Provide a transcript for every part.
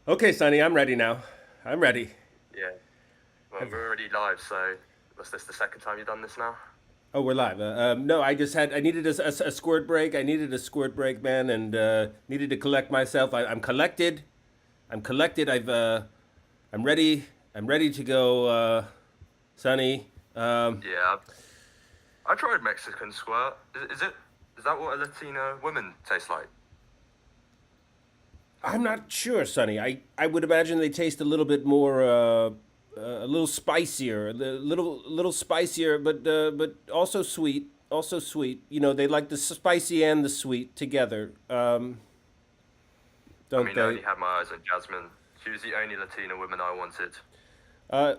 Okay, Sonny, I'm ready now. I'm ready. Yeah. Well, we're already live, so was this the second time you've done this now? Oh, we're live. No, I needed a squirt break. I needed a squirt break, man, and needed to collect myself. I'm collected. I'm collected. I'm ready. I'm ready to go, Sonny. Yeah. I tried Mexican squirt. Is that what a Latina woman tastes like? I'm not sure, Sonny. I would imagine they taste a little bit more, a little spicier, a little spicier, but also sweet. Also sweet. You know, they like the spicy and the sweet together, I don't mean, I they? only had my eyes on Jasmine. She was the only Latina woman I wanted. Uh,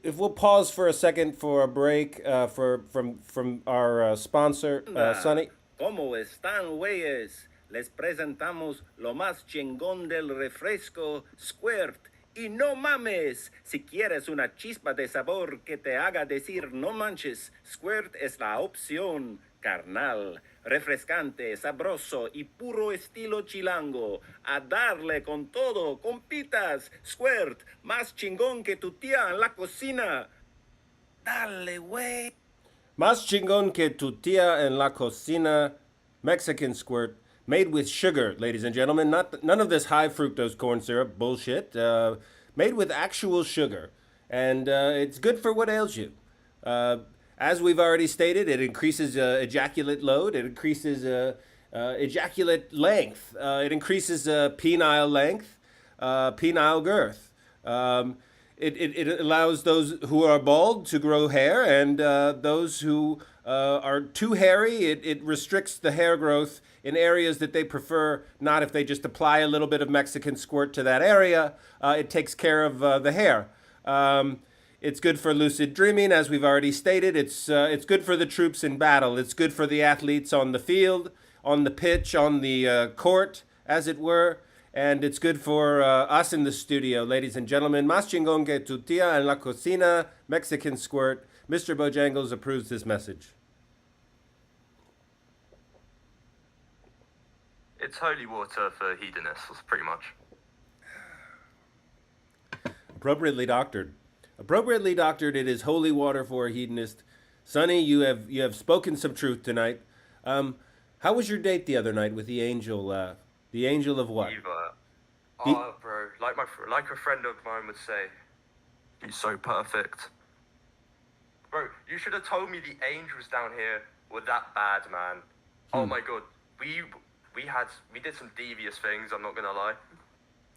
if we'll pause for a second for a break from our sponsor, Anda, Sonny. ¿cómo están, güeyes? Les presentamos lo más chingón del refresco Squirt. Y no mames, si quieres una chispa de sabor que te haga decir no manches, Squirt es la opción, carnal. Refrescante, sabroso y puro estilo chilango. A darle con todo, compitas. Squirt, más chingón que tu tía en la cocina. Dale, güey. Más chingón que tu tía en la cocina, Mexican squirt, made with sugar, ladies and gentlemen. None of this high fructose corn syrup bullshit. Made with actual sugar, and it's good for what ails you. Uh, as we've already stated, it increases ejaculate load. It increases ejaculate length. It increases penile length, penile girth. It allows those who are bald to grow hair, and those who are too hairy, it restricts the hair growth in areas that they prefer not. If they just apply a little bit of Mexican squirt to that area, it takes care of the hair. It's good for lucid dreaming, as we've already stated. It's good for the troops in battle. It's good for the athletes on the field, on the pitch, on the court, as it were. And it's good for us in the studio, ladies and gentlemen. Más chingón que tu tía en la cocina, Mexican squirt. Mr. Bojangles approves this message. It's holy water for hedonists, pretty much. Appropriately doctored. Appropriately doctored, it is holy water for a hedonist. Sonny, you have spoken some truth tonight. How was your date the other night with the angel? The angel of what? Eva. The, Oh, bro, like a friend of mine would say, he's so perfect. Bro, you should have told me the angels down here were that bad, man. Oh my god, we did some devious things. I'm not gonna lie.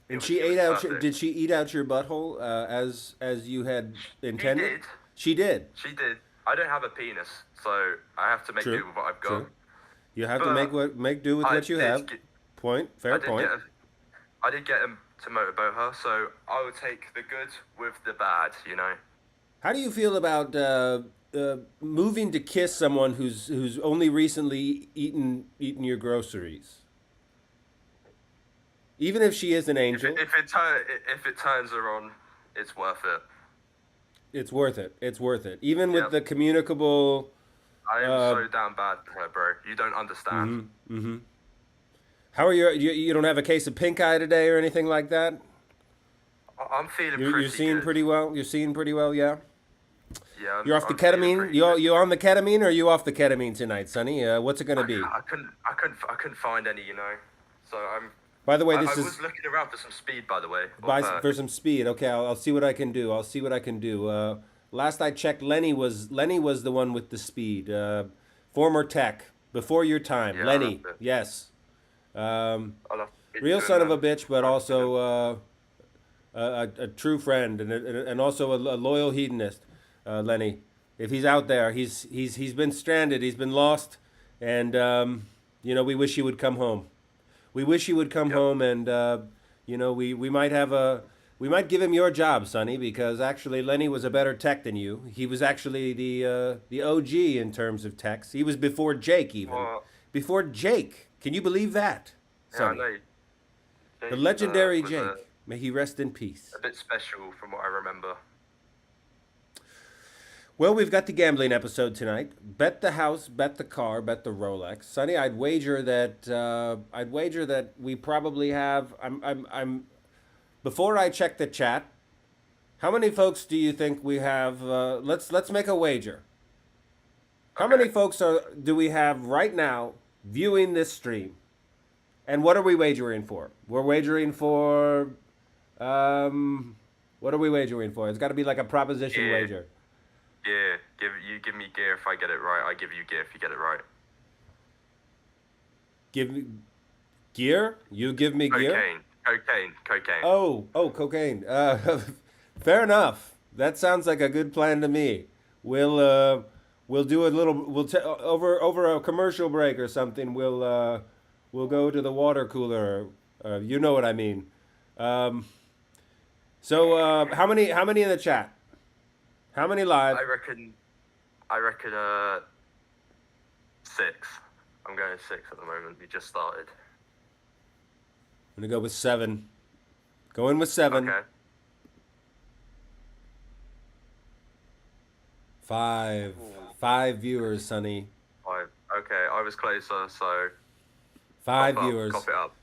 and It she was ate out. perfect. Did she eat out your butthole as you had intended? She did. She did. She did. I don't have a penis, so I have to make True. do with what I've got. True. You have to But make do with I what you did have. get- Point. I Fair did point. I did get him to motorboat her, so I would take the good with the bad, you know. How do you feel about moving to kiss someone who's only recently eaten your groceries? Even if she is an If angel, if it turns her on, it's worth it. It's worth it. It's worth it. Even with Yep. the communicable. I am so damn bad for her, bro. You don't understand. How are you don't have a case of pink eye today or anything like that? I'm feeling You're pretty seeing good. pretty well. You're seeing pretty well, yeah. Yeah, You're off the I'm feeling ketamine. pretty You good. on the ketamine or are you off the ketamine tonight, Sonny? What's it gonna be? I couldn't find any, So By the way, I this is was looking around for some speed, by the way. Or buy perk. for some speed. Okay, I'll see what I can do. I'll see what I can do. Last I checked, Lenny was the one with the speed. Former tech, before your time. Yeah, Lenny, that's it. yes. Um, I'll have to speak real to him son of a then. bitch, but also a true friend and also a loyal hedonist. Lenny, if he's out there, he's been stranded. He's been lost, and we wish he would come home. We wish he would come Yep. home, and we might have we might give him your job, Sonny, because actually Lenny was a better tech than you. He was actually the OG in terms of techs. He was before Jake even. Well, Before Jake. Can you believe that? yeah, I Sonny? know. The Jake, legendary was Jake. May he rest in peace. a bit special from what I remember. Well, we've got the gambling episode tonight. Bet the house, bet the car, bet the Rolex. Sonny, I'd wager that we probably have. I'm. Before I check the chat, how many folks do you think we have? Let's make a wager. How many folks do we have right now viewing this stream? And what are we wagering for? We're wagering for. What are we wagering for? It's got to be like a proposition Yeah. wager. Yeah, give me gear if I get it right. I give you gear if you get it right. Give me gear. You give me gear. Cocaine. Oh, cocaine. Fair enough. That sounds like a good plan to me. We'll do a little. Over a commercial break or something. We'll go to the water cooler. You know what I mean. So how many in the chat? How many live? I reckon 6. I'm going 6 at the moment. We just started. I'm gonna go with 7. Going with 7. Okay. 5. 5 viewers, Sonny. 5. Okay, I was closer, so 5 cough up, viewers. cough it up.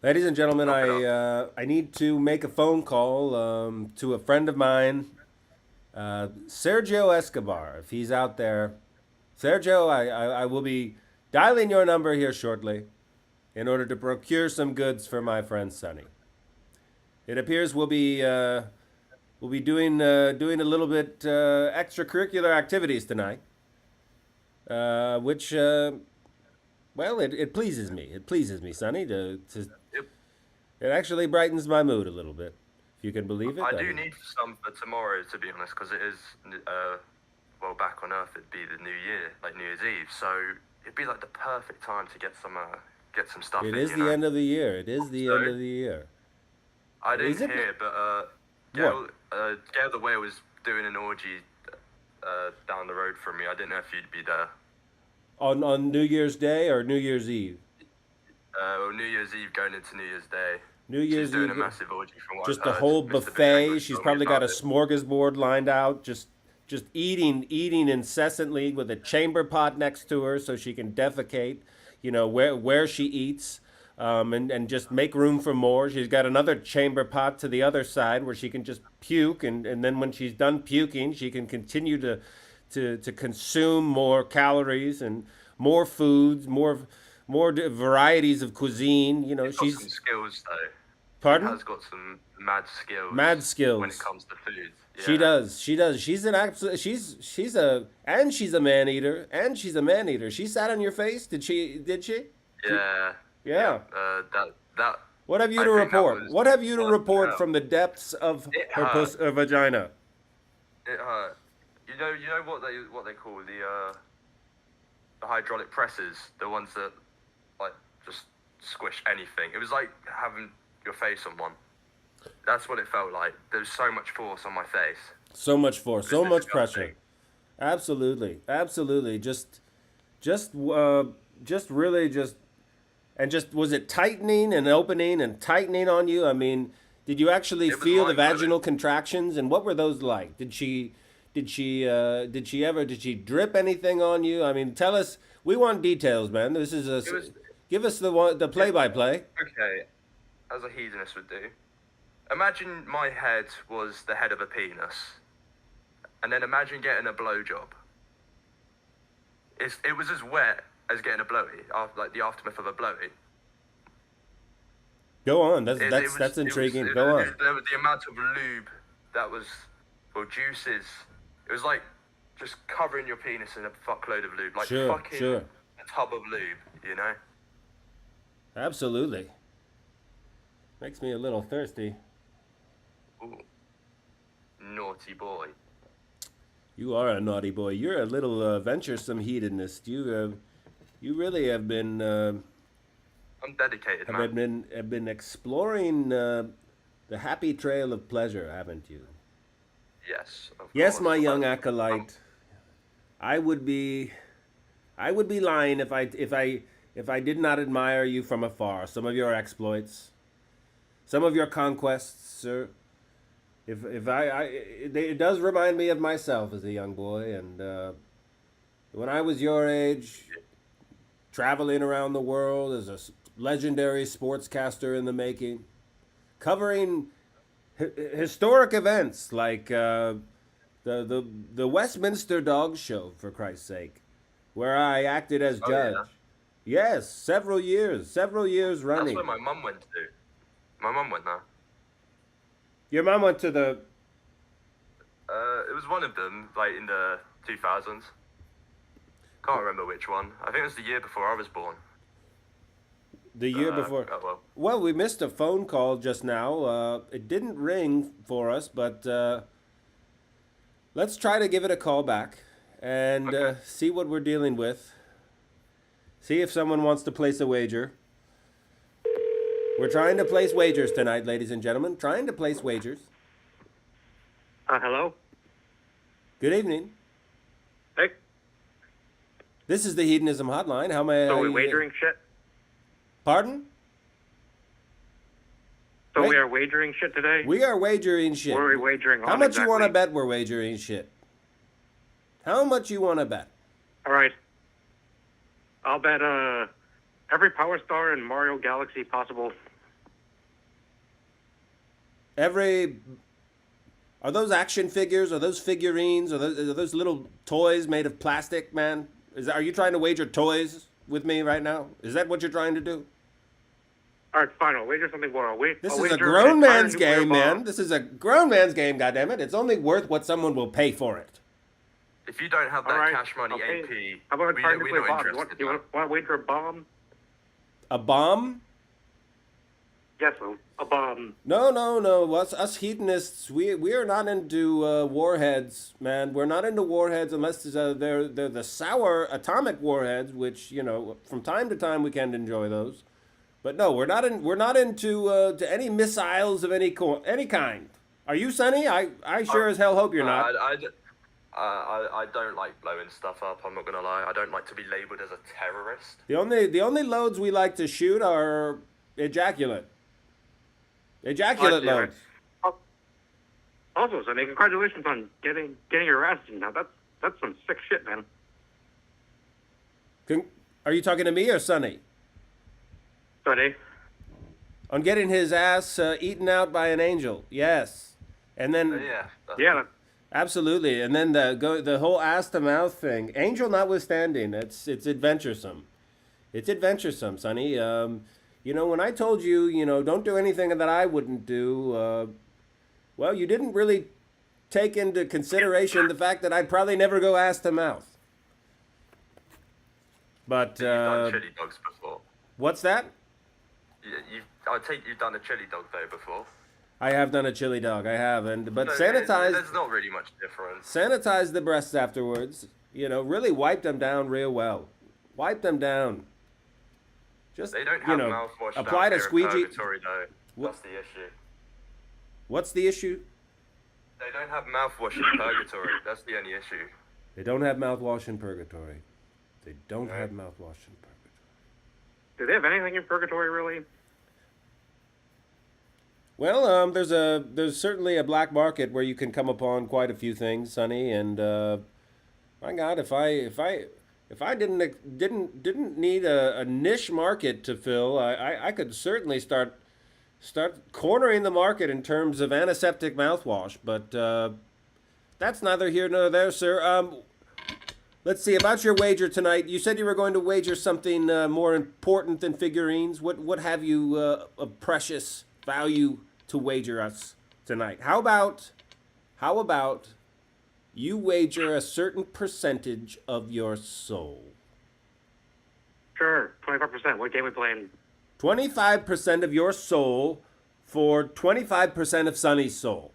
Ladies and gentlemen, Cough it I need to make a phone call to a friend of mine, Sergio Escobar. If he's out there, Sergio, I will be dialing your number here shortly in order to procure some goods for my friend Sonny. It appears we'll be doing a little bit extracurricular activities tonight, which well, it pleases me. It pleases me, Sonny. It actually brightens my mood a little bit, if you can believe it. I do need some for tomorrow, to be honest, because it is, back on Earth, it'd be the New Year, like New Year's Eve. So it'd be like the perfect time to get some stuff. It is the end of the year. It is the end of the year. I didn't Is it? hear, but Gail the Whale was doing an orgy down the road from me. I didn't know if you'd be there. On New Year's Day or New Year's Eve? New Year's Eve going into New Year's Day. New Year's She's doing Eve. a massive orgy from what Just I've a heard. whole Mr. buffet. Bojangles She's told me probably got a about it. smorgasbord lined out, just eating incessantly with a chamber pot next to her so she can defecate, where she eats, and just make room for more. She's got another chamber pot to the other side where she can just puke, and then when she's done puking, she can continue to consume more calories and more foods, more varieties of cuisine. She's got some skills though. Pardon? She has got some mad skills. Mad skills. when it comes to food. Yeah. She does. She's an absolute. She's a man eater. She sat on your face. Did she? Yeah. Yeah. That. What have you I to think that report? was What have you to fun report hell. from the depths of It her hurt. her vagina? It hurt. You know what they call the hydraulic presses, the ones that like just squish anything. It was like having your face on one. That's what it felt like. There was so much force on my face. So much force, so It's much disgusting. pressure. Absolutely. Was it tightening and opening and tightening on you? I mean, Did you actually It was feel the mind-blowing. vaginal contractions, and what were those like? Did she drip anything on you? I mean, tell us. We want details, man. This is It was give us the play by play. okay, as a hedonist would do. Imagine my head was the head of a penis, and then imagine getting a blowjob. It was as wet as getting a blowy, like the aftermath of a blowy. Go on. That's It- that's it was- that's it intriguing. was- Go it- on. the amount of lube that was, well, juices. It was like just covering your penis in a fuckload of lube, like Sure, fucking sure. a tub of lube, you know? Absolutely. Makes me a little thirsty. Ooh. Naughty boy. You are a naughty boy. You're a little venturesome hedonist. You really have been I'm dedicated, man. have been exploring the happy trail of pleasure, haven't you? Yes. Of Yes, course. my young I'm- acolyte. I would be lying if I did not admire you from afar. Some of your exploits, some of your conquests, sir. It does remind me of myself as a young boy, and when I was your age, traveling around the world as a legendary sportscaster in the making, covering historic events like the Westminster Dog Show, for Christ's sake, where I acted as Oh, judge. yeah? Yes, several years That's running. where my mum went to. My mum went there. Your mom went to the. It was one of them, like in the 2000s. Can't remember which one. I think it was the year before I was born. The year before. Oh well. Well, we missed a phone call just now. It didn't ring for us, but let's try to give it a call back and Okay. see what we're dealing with. See if someone wants to place a wager. We're trying to place wagers tonight, ladies and gentlemen. Trying to place wagers. Hello? Good evening. Hey, This is the Hedonism Hotline. How may so I? we wagering shit? Pardon? So Wait. we are wagering shit today? We are wagering shit. What are we wagering on How much you want to exactly? bet we're wagering shit? How much you want to bet? All right. I'll bet every Power Star in Mario Galaxy possible. Are those action figures? Are those figurines? Are those little toys made of plastic, man? Are you trying to wager toys with me right now? Is that what you're trying to do? All right, fine. I'll wager something more. This I'll is a wager grown an entire man's nuclear game, bomb. man. This is a grown man's game, goddammit. It's only worth what someone will pay for it. If you don't have that All right. cash money okay. AP, How about an entire we're nuclear not bomb? interested. You want to wager a bomb? A bomb? Yes, a bomb. No. Us hedonists, we are not into warheads, man. We're not into warheads unless they're the sour atomic warheads, which from time to time we can enjoy those. But no, we're not into to any missiles of any kind. Are you, Sonny? I sure as hell hope you're not. I don't like blowing stuff up. I'm not gonna lie. I don't like to be labeled as a terrorist. The only loads we like to shoot are ejaculate. Ejaculate All right, loads. Also, Sonny, congratulations on getting your ass eaten. Now that's some sick shit, man. Are you talking to me or Sonny? Sonny. On getting his ass eaten out by an angel, yes. And then Yeah. absolutely, and then the whole ass to mouth thing. Angel notwithstanding, it's adventuresome. It's adventuresome, Sonny. When I told you, don't do anything that I wouldn't do. Well, you didn't really take into consideration the fact that I'd probably never go ass to mouth. But You've done chili dogs before. what's that? I take you've done a chili dog though before. I have done a chili dog. I have, but No, sanitize. There's not really much difference. Sanitize the breasts afterwards. Really wipe them down real well. Wipe them down. Just They don't have mouthwash apply down to here squeegee. in Purgatory though. What- That's the issue. What's the issue? They don't have mouthwash in Purgatory. That's the only issue. They don't have mouthwash in purgatory. They don't No. have mouthwash in purgatory. Do they have anything in Purgatory, really? Well, there's certainly a black market where you can come upon quite a few things, Sonny, and my God, if I didn't need a niche market to fill, I could certainly start cornering the market in terms of antiseptic mouthwash. But that's neither here nor there, sir. Let's see about your wager tonight. You said you were going to wager something more important than figurines. What have you of precious value to wager us tonight? How about you wager a certain percentage of your soul? Sure, 25%. What game we playing? 25% of your soul for 25% of Sonny's soul.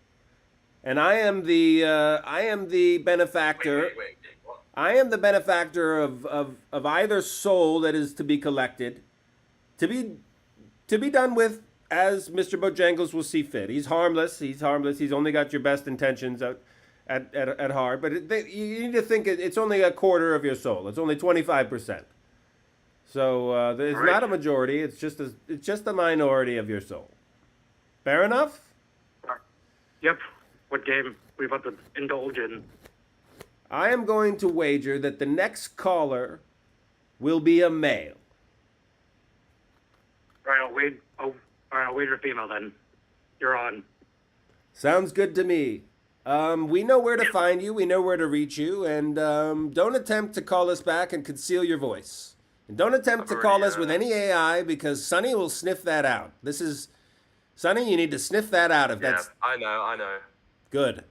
And I am the benefactor. Wait. What? I am the benefactor of either soul that is to be collected, to be done with as Mr. Bojangles will see fit. He's harmless. He's only got your best intentions at heart. But you need to think it's only a quarter of your soul. It's only 25%. So it's Right. not a majority. It's just a minority of your soul. Fair enough? Yep. What game we about to indulge in? I am going to wager that the next caller will be a male. All right, I'll wager female then. You're on. Sounds good to me. We know where to find you. We know where to reach you. And don't attempt to call us back and conceal your voice. And don't attempt to call us with any AI because Sonny will sniff that out. Sonny, you need to sniff that out if Yeah, that's I know. good.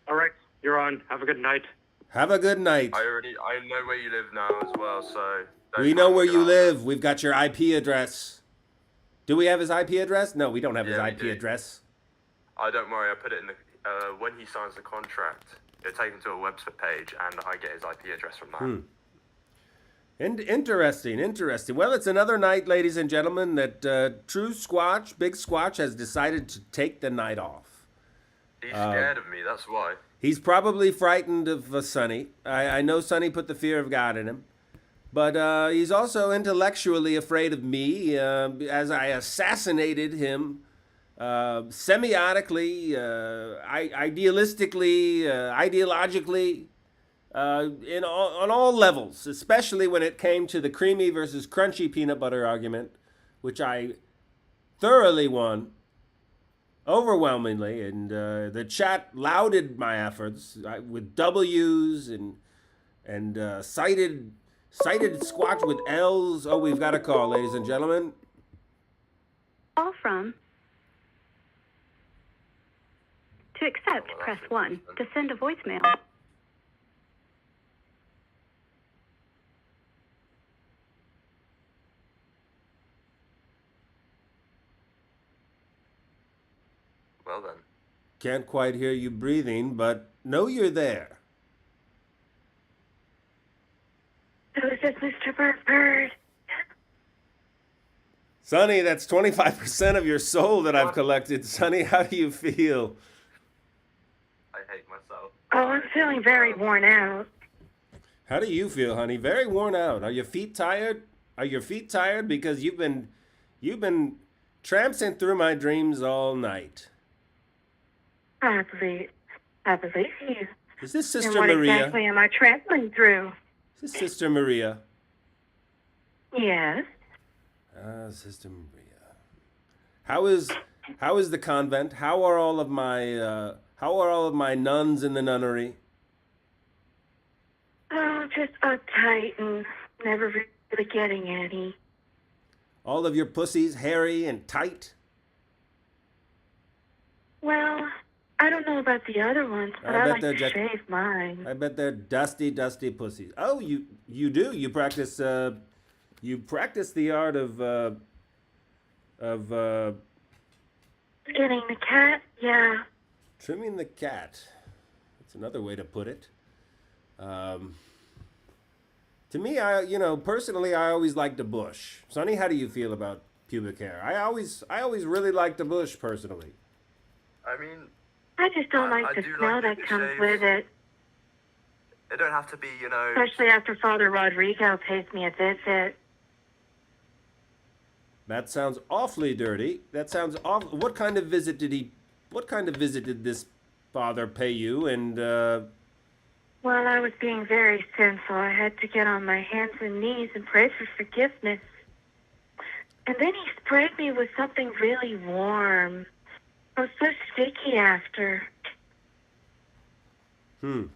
All right, you're on. Have a good night. Have a good night. I know where you live now as well, so. We know where you live. We've got your IP address. Do we have his IP address? No, we don't have his Yeah, we IP do. address. Don't worry, I put it in the when he signs the contract. It'll take him to a website page, and I get his IP address from that. Interesting. Well, it's another night, ladies and gentlemen, that True Squatch, Big Squatch, has decided to take the night off. He's scared of me, that's why. He's probably frightened of Sonny. I know Sonny put the fear of God in him. But he's also intellectually afraid of me as I assassinated him semiotically, idealistically, ideologically, on all levels, especially when it came to the creamy versus crunchy peanut butter argument, which I thoroughly won, overwhelmingly, and the chat lauded my efforts with W's and cited Squatch with L's. Oh, we've got a call, ladies and gentlemen. Call from. To accept, press 1. To send a voicemail. Well then. Can't quite hear you breathing, but know you're there. Who is this, Mr. Burt Byrd? Sonny, that's 25% of your soul that I've collected. Sonny, how do you feel? I hate myself. Oh, I'm feeling very worn out. How do you feel, honey? Very worn out. Are your feet tired? Are your feet tired because you've been tramping through my dreams all night? I believe you. Is this And Sister what Maria? exactly am I trampling through? Is this Sister Maria? Yes. Sister Maria. How is the convent? How are all of my nuns in the nunnery? Oh, just uptight and never really getting any. All of your pussies hairy and tight? Well, I don't know about the other ones, but I like they're to just- shave mine. I bet they're dusty pussies. Oh, you do. You practice the art of Getting the cat? Yeah. trimming the cat. That's another way to put it. To me, personally, I always liked the bush. Sonny, how do you feel about pubic hair? I always really liked the bush personally. I mean, I just don't I like the do smell like that the comes shaves. with it. it don't have to be, Especially after Father Rodrigo pays me a visit. That sounds awfully dirty. That sounds awful. What kind of visit did this father pay you? And Well, I was being very sinful. I had to get on my hands and knees and pray for forgiveness. And then he sprayed me with something really warm. I was so sticky after. It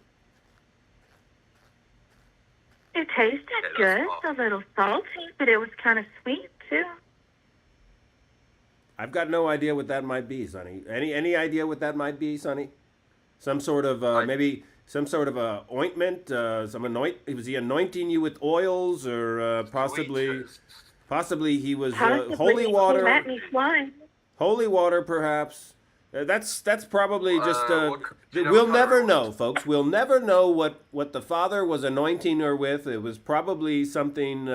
tasted good, a little salty, but it was kind of sweet too. I've got no idea what that might be, Sonny. Any idea what that might be, Sonny? Some sort of maybe some sort of a ointment. Was he anointing you with oils, or possibly he was holy water? He let me fly. Holy water, perhaps. That's probably just. you know We'll what never it was? know, folks. We'll never know what the father was anointing her with. It was probably something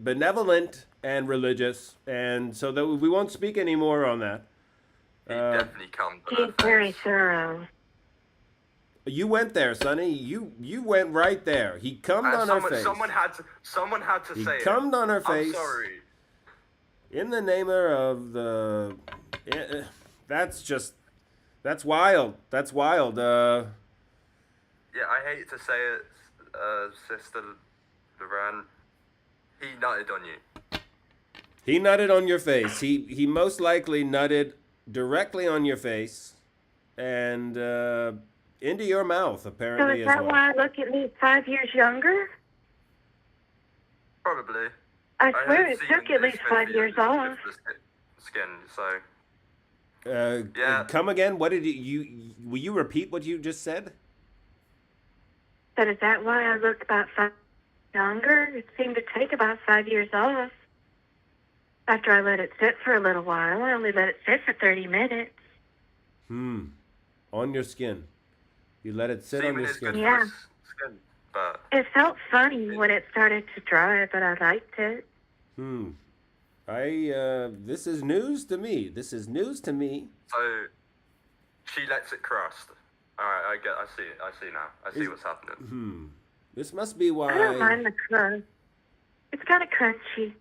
benevolent and religious, and so that we won't speak any more on that. He definitely come to He's her very face. thorough. You went there, Sonny. You went right there. He cummed on her face. Someone had to He say it. cummed on her face. I'm sorry. In the name of the, that's wild. That's wild. Yeah, I hate to say it, Sister Loran. He nutted on you. He nutted on your face. He most likely nutted directly on your face, and into your mouth So apparently is as that well. why I look at least 5 years younger? Probably. I swear haven't it seen took him at least this 5 many years off. with the skin, so Yeah. Come again? What did you? Will you repeat what you just said? But is that why I look about 5 younger? It seemed to take about 5 years off. After I let it sit for a little while, I only let it sit for 30 minutes. On your skin. You let it sit on semen your is skin. good Yeah. for the skin, but It felt funny when it started to dry, but I liked it. This is news to me. This is news to me. so she lets it crust. All right, I see it. I see now. I see what's happening. This must be I don't why, mind the crust. It's kind of crunchy.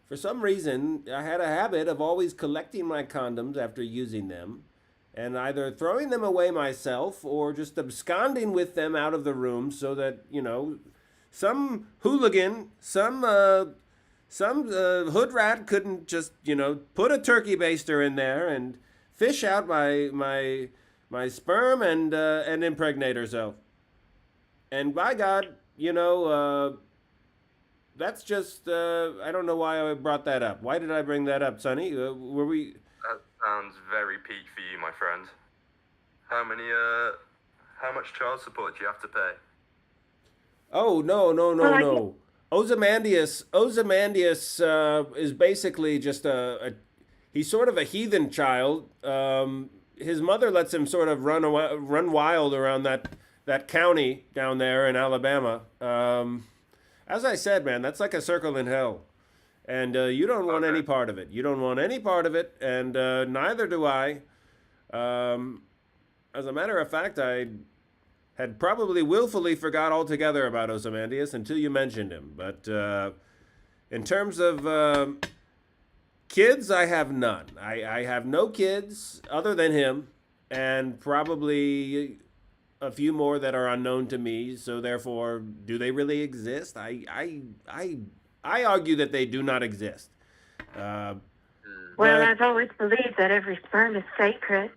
for some reason, I had a habit of always collecting my condoms after using them, and either throwing them away myself or just absconding with them out of the room, so that some hooligan, some hood rat couldn't just put a turkey baster in there and fish out my sperm and impregnate herself. And by God, that's just I don't know why I brought that up. Why did I bring that up, Sonny? Were we? That sounds very peak for you, my friend. How much child support do you have to pay? Oh no. Well, Ozymandias is basically just he's sort of a heathen child. His mother lets him sort of run wild around that county down there in Alabama. As I said, man, that's like a circle in hell, and you don't want any part of it. You don't want any part of it, and neither do I. As a matter of fact, I had probably willfully forgot altogether about Ozymandias until you mentioned him. But in terms of kids, I have none. I have no kids other than him, and probably a few more that are unknown to me. So therefore, do they really exist? I argue that they do not exist. Well, but I've always believed that every sperm is sacred.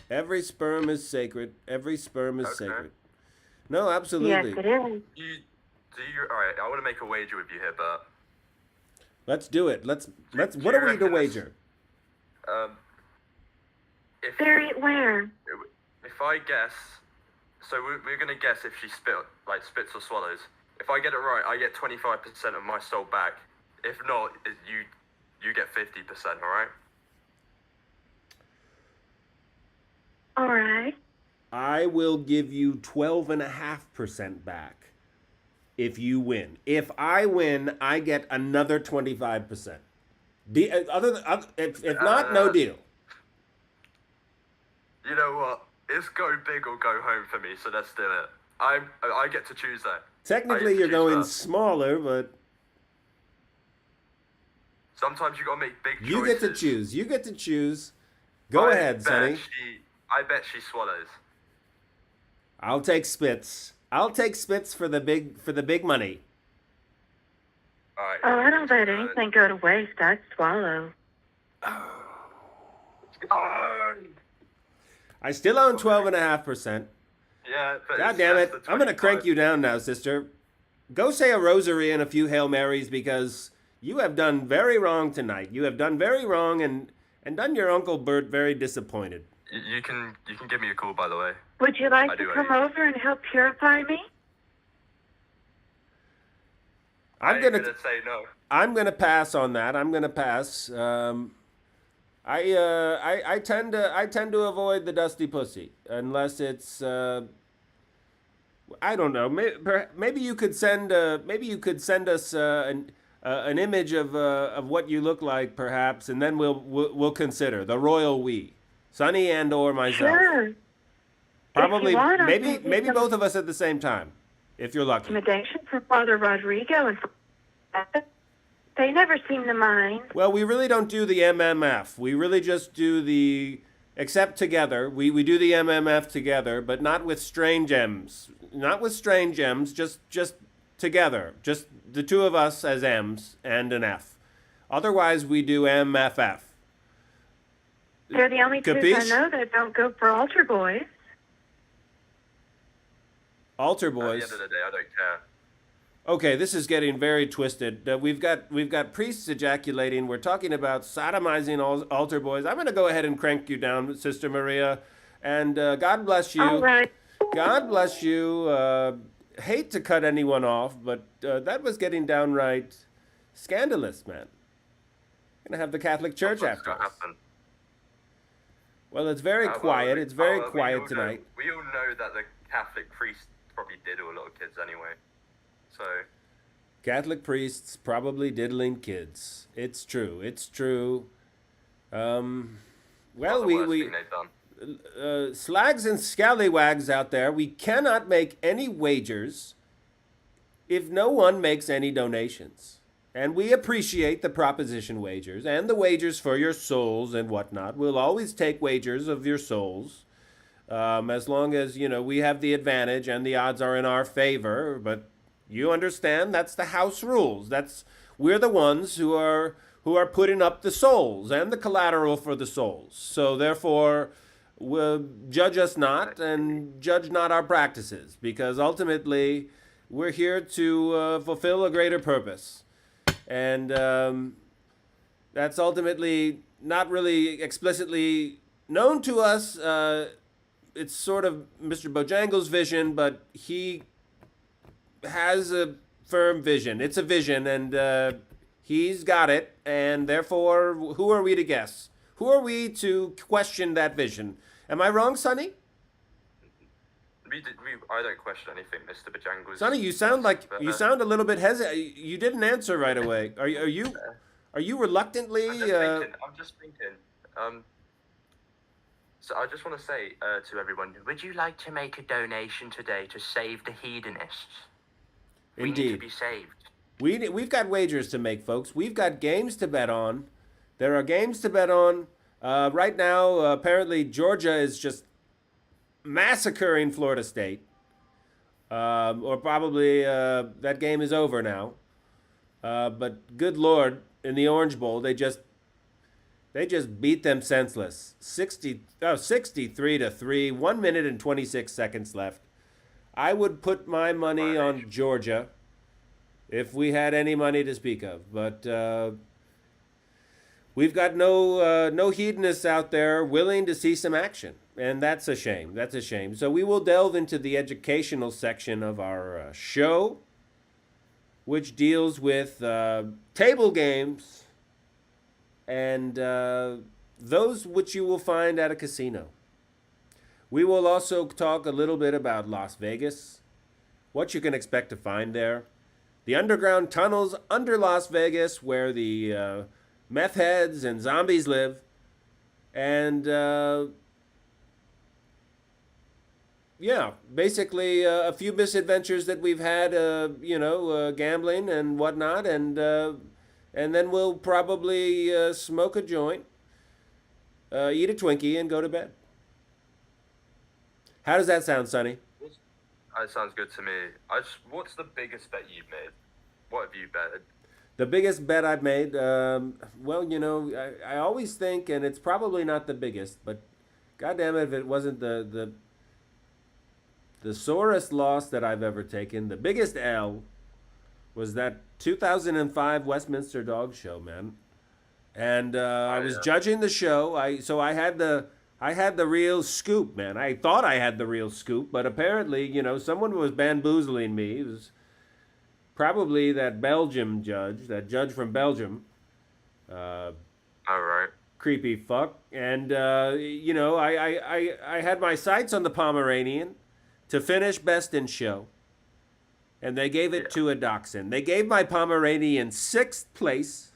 every sperm is sacred. Every sperm is Okay. sacred. No, absolutely. Yes, it is. All right, I want to make a wager with you here, but Let's do it. Let's. Do What you are we to reckon this- wager? if Very where? if I guess, so we're gonna guess if she spits or swallows. If I get it right, I get 25% of my soul back. If not, you get 50%. All right. All right. I will give you 12.5% back if you win. If I win, I get another 25%. If not, no deal. You know what? It's go big or go home for me. So let's do it. I get to choose that. Technically, I you're choose going first. smaller, but Sometimes you gotta make big choices. You get to choose. You get to choose. Go ahead, Sonny. I bet she swallows. I'll take Spitz. I'll take Spitz for the big money. All right. Oh, I don't let anything go to waste. I'd swallow. I still own 12.5%. Yeah, but God damn it. I'm going to crank you down now, sister. Go say a rosary and a few Hail Marys because you have done very wrong tonight. You have done very wrong and done your Uncle Bert very disappointed. You can give me a call, by the way. Would you like to come over and help purify me? I'm gonna say no. I'm gonna pass on that. I'm gonna pass. I tend to avoid the dusty pussy unless it's I don't know. Maybe you could send us an image of what you look like, perhaps, and then we'll consider the royal we, Sonny and or myself. Sure. Probably, want, maybe both of us at the same time, if you're lucky. Recommendation from Father Rodrigo and they never seem to mind. Well, we really don't do the MMF. We really just do the, except together. We do the MMF together, but not with strange M's. Not with strange M's, just together. Just the two of us as M's and an F. Otherwise, we do MFF. They're the only two I know that don't go for altar boys. Altar boys. At the end of the day, I don't care. Okay, this is getting very twisted. We've got priests ejaculating. We're talking about sodomizing altar boys. I'm going to go ahead and crank you down, Sister Maria. And God bless you. All right. God bless you. Hate to cut anyone off, but that was getting downright scandalous, man. Going to have the Catholic Church after us. Happen. Well, it's very quiet. It's very quiet tonight. We all know that the Catholic priests probably diddle a lot of kids anyway. So, Catholic priests probably diddling kids. It's true. It's true. Well, we slags and scallywags out there, we cannot make any wagers if no one makes any donations. And we appreciate the proposition wagers and the wagers for your souls and whatnot. We'll always take wagers of your souls as long as, we have the advantage and the odds are in our favor. But you understand, that's the house rules. We're the ones who are putting up the souls and the collateral for the souls. So therefore, judge us not and judge not our practices, because ultimately we're here to fulfill a greater purpose. And that's ultimately not really explicitly known to us. It's sort of Mr. Bojangles' vision, but he has a firm vision. It's a vision, and he's got it. And therefore, who are we to guess? Who are we to question that vision? Am I wrong, Sonny? I don't question anything, Mr. Bojangles. Sonny, you sound a little bit hesitant. You didn't answer right away. Are you reluctantly? I'm just thinking. So I just want to say to everyone, would you like to make a donation today to save the hedonists? Indeed. We need to be saved. We've got wagers to make, folks. We've got games to bet on. There are games to bet on. Right now, apparently, Georgia is just massacring Florida State. Or probably that game is over now. But good Lord, in the Orange Bowl, they just beat them senseless. 63-3, 1 minute and 26 seconds left. I would put my money on Georgia if we had any money to speak of. But we've got no hedonists out there willing to see some action. And that's a shame. That's a shame. So we will delve into the educational section of our show, which deals with table games and those which you will find at a casino. We will also talk a little bit about Las Vegas, what you can expect to find there, the underground tunnels under Las Vegas where the meth heads and zombies live, and basically a few misadventures that we've had, gambling and whatnot, and and then we'll probably smoke a joint, eat a Twinkie, and go to bed. How does that sound, Sonny? That sounds good to me. What's the biggest bet you've made? What have you betted? The biggest bet I've made, well, you know, I always think, and it's probably not the biggest, but goddamn it, if it wasn't the sorest loss that I've ever taken, the biggest L was that 2005 Westminster Dog Show, man. And I was judging the show. I had the real scoop, man. I thought I had the real scoop, but apparently, you know, someone was bamboozling me. It was probably that Belgium judge, that judge from Belgium. All right. Creepy fuck. And, you know, I had my sights on the Pomeranian to finish best in show. And they gave it to a dachshund. They gave my Pomeranian 6th place.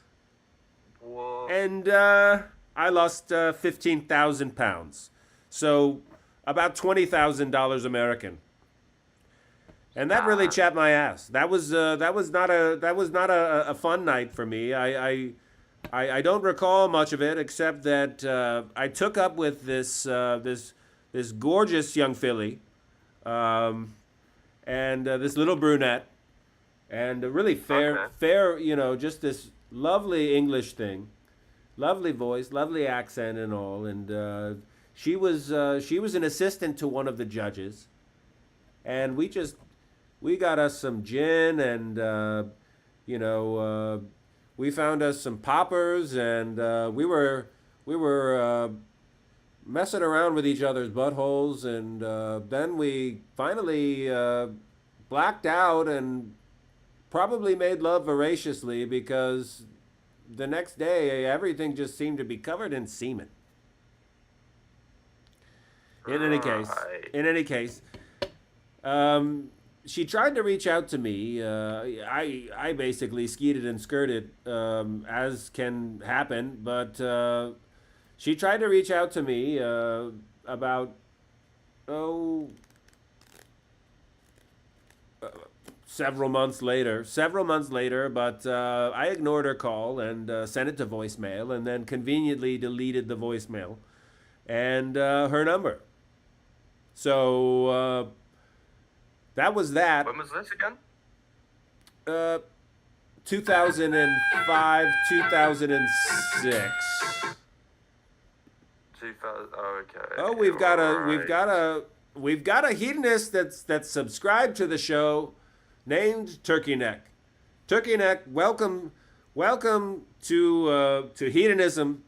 Whoa. And I lost 15,000 pounds. So about $20,000 American. And that really chapped my ass. That was not a fun night for me. I don't recall much of it except that I took up with this gorgeous young filly, and this little brunette, and a really fair, you know, just this lovely English thing, lovely voice, lovely accent, and all. And she was an assistant to one of the judges, and we got us some gin, and you know, we found us some poppers, and we were messing around with each other's buttholes, and then we finally blacked out and probably made love voraciously, because the next day everything just seemed to be covered in semen. In any case, she tried to reach out to me. I basically skeeted and skirted, as can happen, but she tried to reach out to me about, several months later, but I ignored her call and sent it to voicemail, and then conveniently deleted the voicemail and her number. So that was that. When was this again? 2005, 2006. 2000. Oh, okay. Oh, we've got a hedonist that's subscribed to the show, named Turkey Neck. Turkey Neck, welcome to hedonism,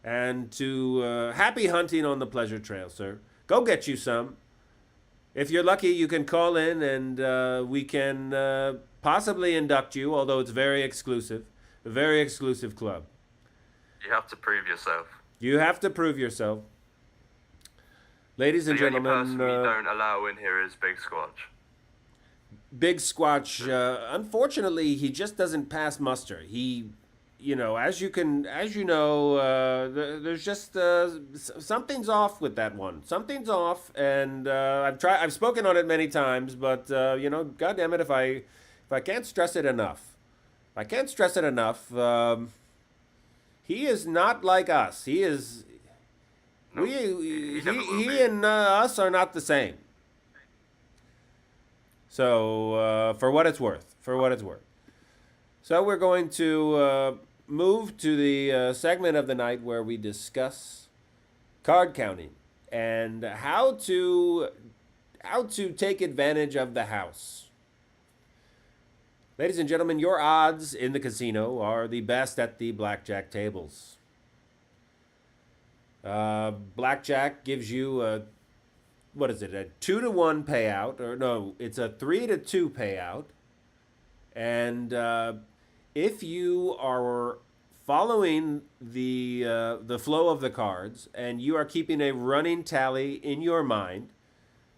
and to happy hunting on the pleasure trail, sir. Go get you some. If you're lucky, you can call in, and we can possibly induct you, although it's very exclusive. A very exclusive club. You have to prove yourself. You have to prove yourself. Ladies and gentlemen, the only person we don't allow in here is Big Squatch. Big Squatch, unfortunately, he just doesn't pass muster. He, you know, as you know, there's just something's off with that one. Something's off, and I've spoken on it many times, but you know, goddamn it, if I can't stress it enough, he is not like us. He is. No, He and us are not the same. So for what it's worth. So we're going to move to the segment of the night where we discuss card counting and how to take advantage of the house. Ladies and gentlemen, your odds in the casino are the best at the blackjack tables. Blackjack gives you a 2-to-1 payout, or no, it's a 3-to-2 payout. And if you are following the flow of the cards, and you are keeping a running tally in your mind,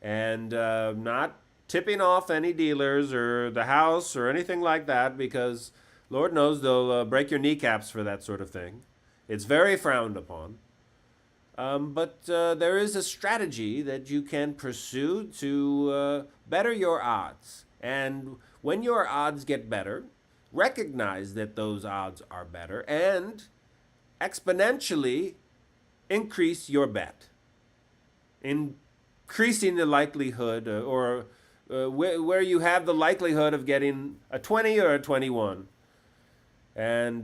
and not tipping off any dealers or the house or anything like that, because Lord knows they'll break your kneecaps for that sort of thing. It's very frowned upon. But there is a strategy that you can pursue to better your odds. And when your odds get better, recognize that those odds are better and exponentially increase your bet, increasing the likelihood where you have the likelihood of getting a 20 or a 21. And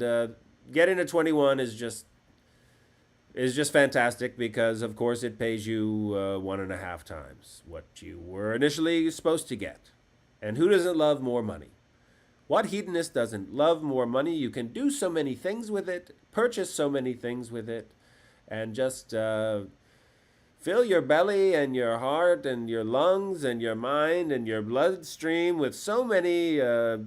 getting a 21 is just fantastic because, of course, it pays you 1.5 times what you were initially supposed to get. And who doesn't love more money? What hedonist doesn't love more money? You can do so many things with it, purchase so many things with it, and just fill your belly and your heart and your lungs and your mind and your bloodstream with so many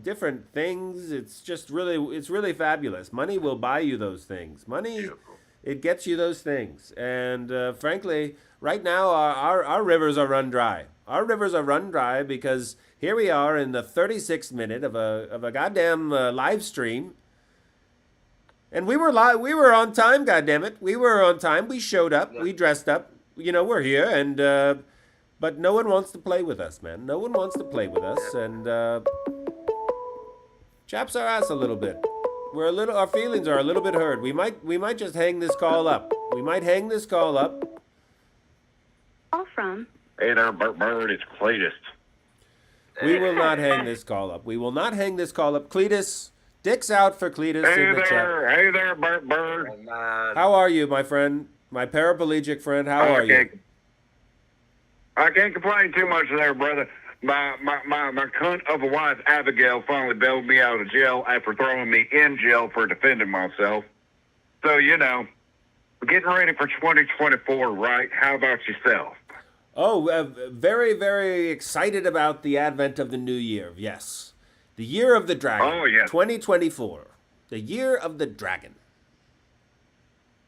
different things. It's really fabulous. Money will buy you those things. Money, it gets you those things. And frankly, right now our rivers are run dry. Our rivers are run dry because here we are in the 36th minute of a goddamn live stream. And we were on time, goddammit. We were on time. We showed up. We dressed up. We're here, and but no one wants to play with us, man. No one wants to play with us, and chaps our ass a little bit. Our feelings are a little bit hurt. We might just hang this call up. We might hang this call up. Call from. Hey there, Burt, it's Cletus. We will not hang this call up. We will not hang this call up. Cletus, dick's out for Cletus in the chat. Hey there, Burt. Oh, man. How are you, my friend? My paraplegic friend, how are you? I can't complain too much there, brother. My cunt of a wife, Abigail, finally bailed me out of jail after throwing me in jail for defending myself. So, we're getting ready for 2024, right? How about yourself? Oh, very, very excited about the advent of the new year, yes. The year of the dragon. Oh, yes. 2024. The year of the dragon.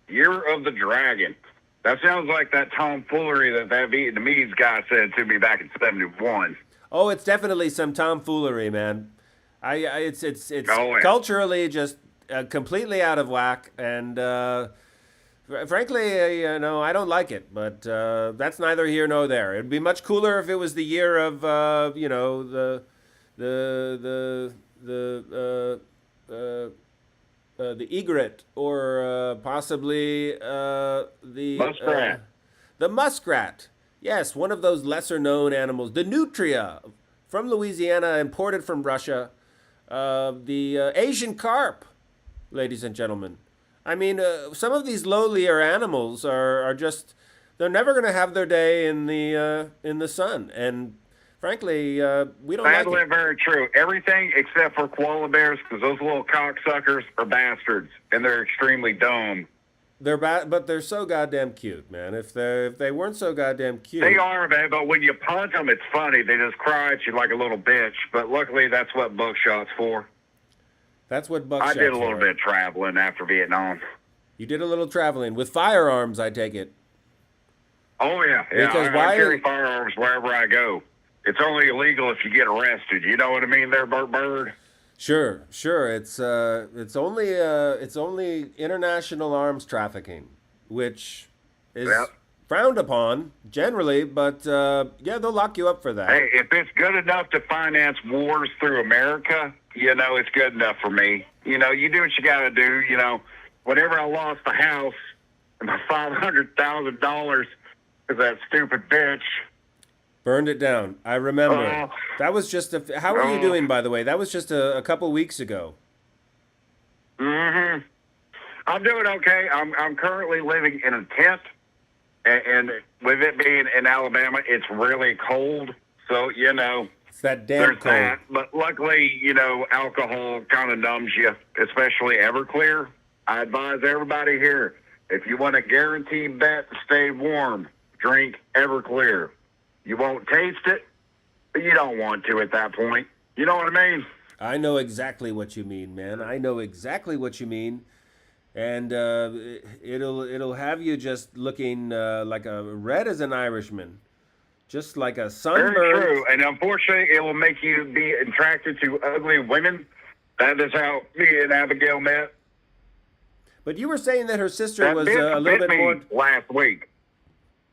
Year of the Dragon. That sounds like that tomfoolery that Vietnamese guy said to me back in '71. Oh, it's definitely some tomfoolery, man. It's yeah. Culturally just completely out of whack, and frankly, I don't like it. But that's neither here nor there. It'd be much cooler if it was the year of the egret, or possibly the muskrat. The muskrat. Yes, one of those lesser-known animals. The nutria from Louisiana, imported from Russia. The Asian carp, ladies and gentlemen. I mean, some of these lowlier animals are just—they're never going to have their day in the sun, and frankly, we don't Sadly, like it. very true. Everything except for koala bears, because those little cocksuckers are bastards, and they're extremely dumb. But they're so goddamn cute, man. If they weren't so goddamn cute, They are, man, but when you punch them, it's funny. They just cry at you like a little bitch. But luckily, that's what buckshot's for. That's what buckshot's I did a little for. bit of traveling after Vietnam. You did a little traveling with firearms, I take it. Oh, yeah. Because I carry firearms wherever I go. It's only illegal if you get arrested. You know what I mean there, Burt? Sure. It's only international arms trafficking, which is frowned upon generally, but they'll lock you up for that. Hey, if it's good enough to finance wars through America, it's good enough for me. You do what you got to do. Whenever I lost the house and my $500,000 because that stupid bitch burned it down. I remember. That was just how are you doing, by the way? That was just a couple weeks ago. Mm-hmm. I'm doing okay. I'm currently living in a tent, and with it being in Alabama, it's really cold. So, It's that damn there's cold. that. But luckily, alcohol kind of numbs you, especially Everclear. I advise everybody here, if you want a guaranteed bet to stay warm, drink Everclear. You won't taste it, but you don't want to at that point. You know what I mean? I know exactly what you mean, man. I know exactly what you mean. And it'll have you just looking like a red as an Irishman. Just like a sunburned... Very true. And unfortunately, it will make you be attracted to ugly women. That is how me and Abigail met. But you were saying that her sister That was bitch a little bit bit me more... last week.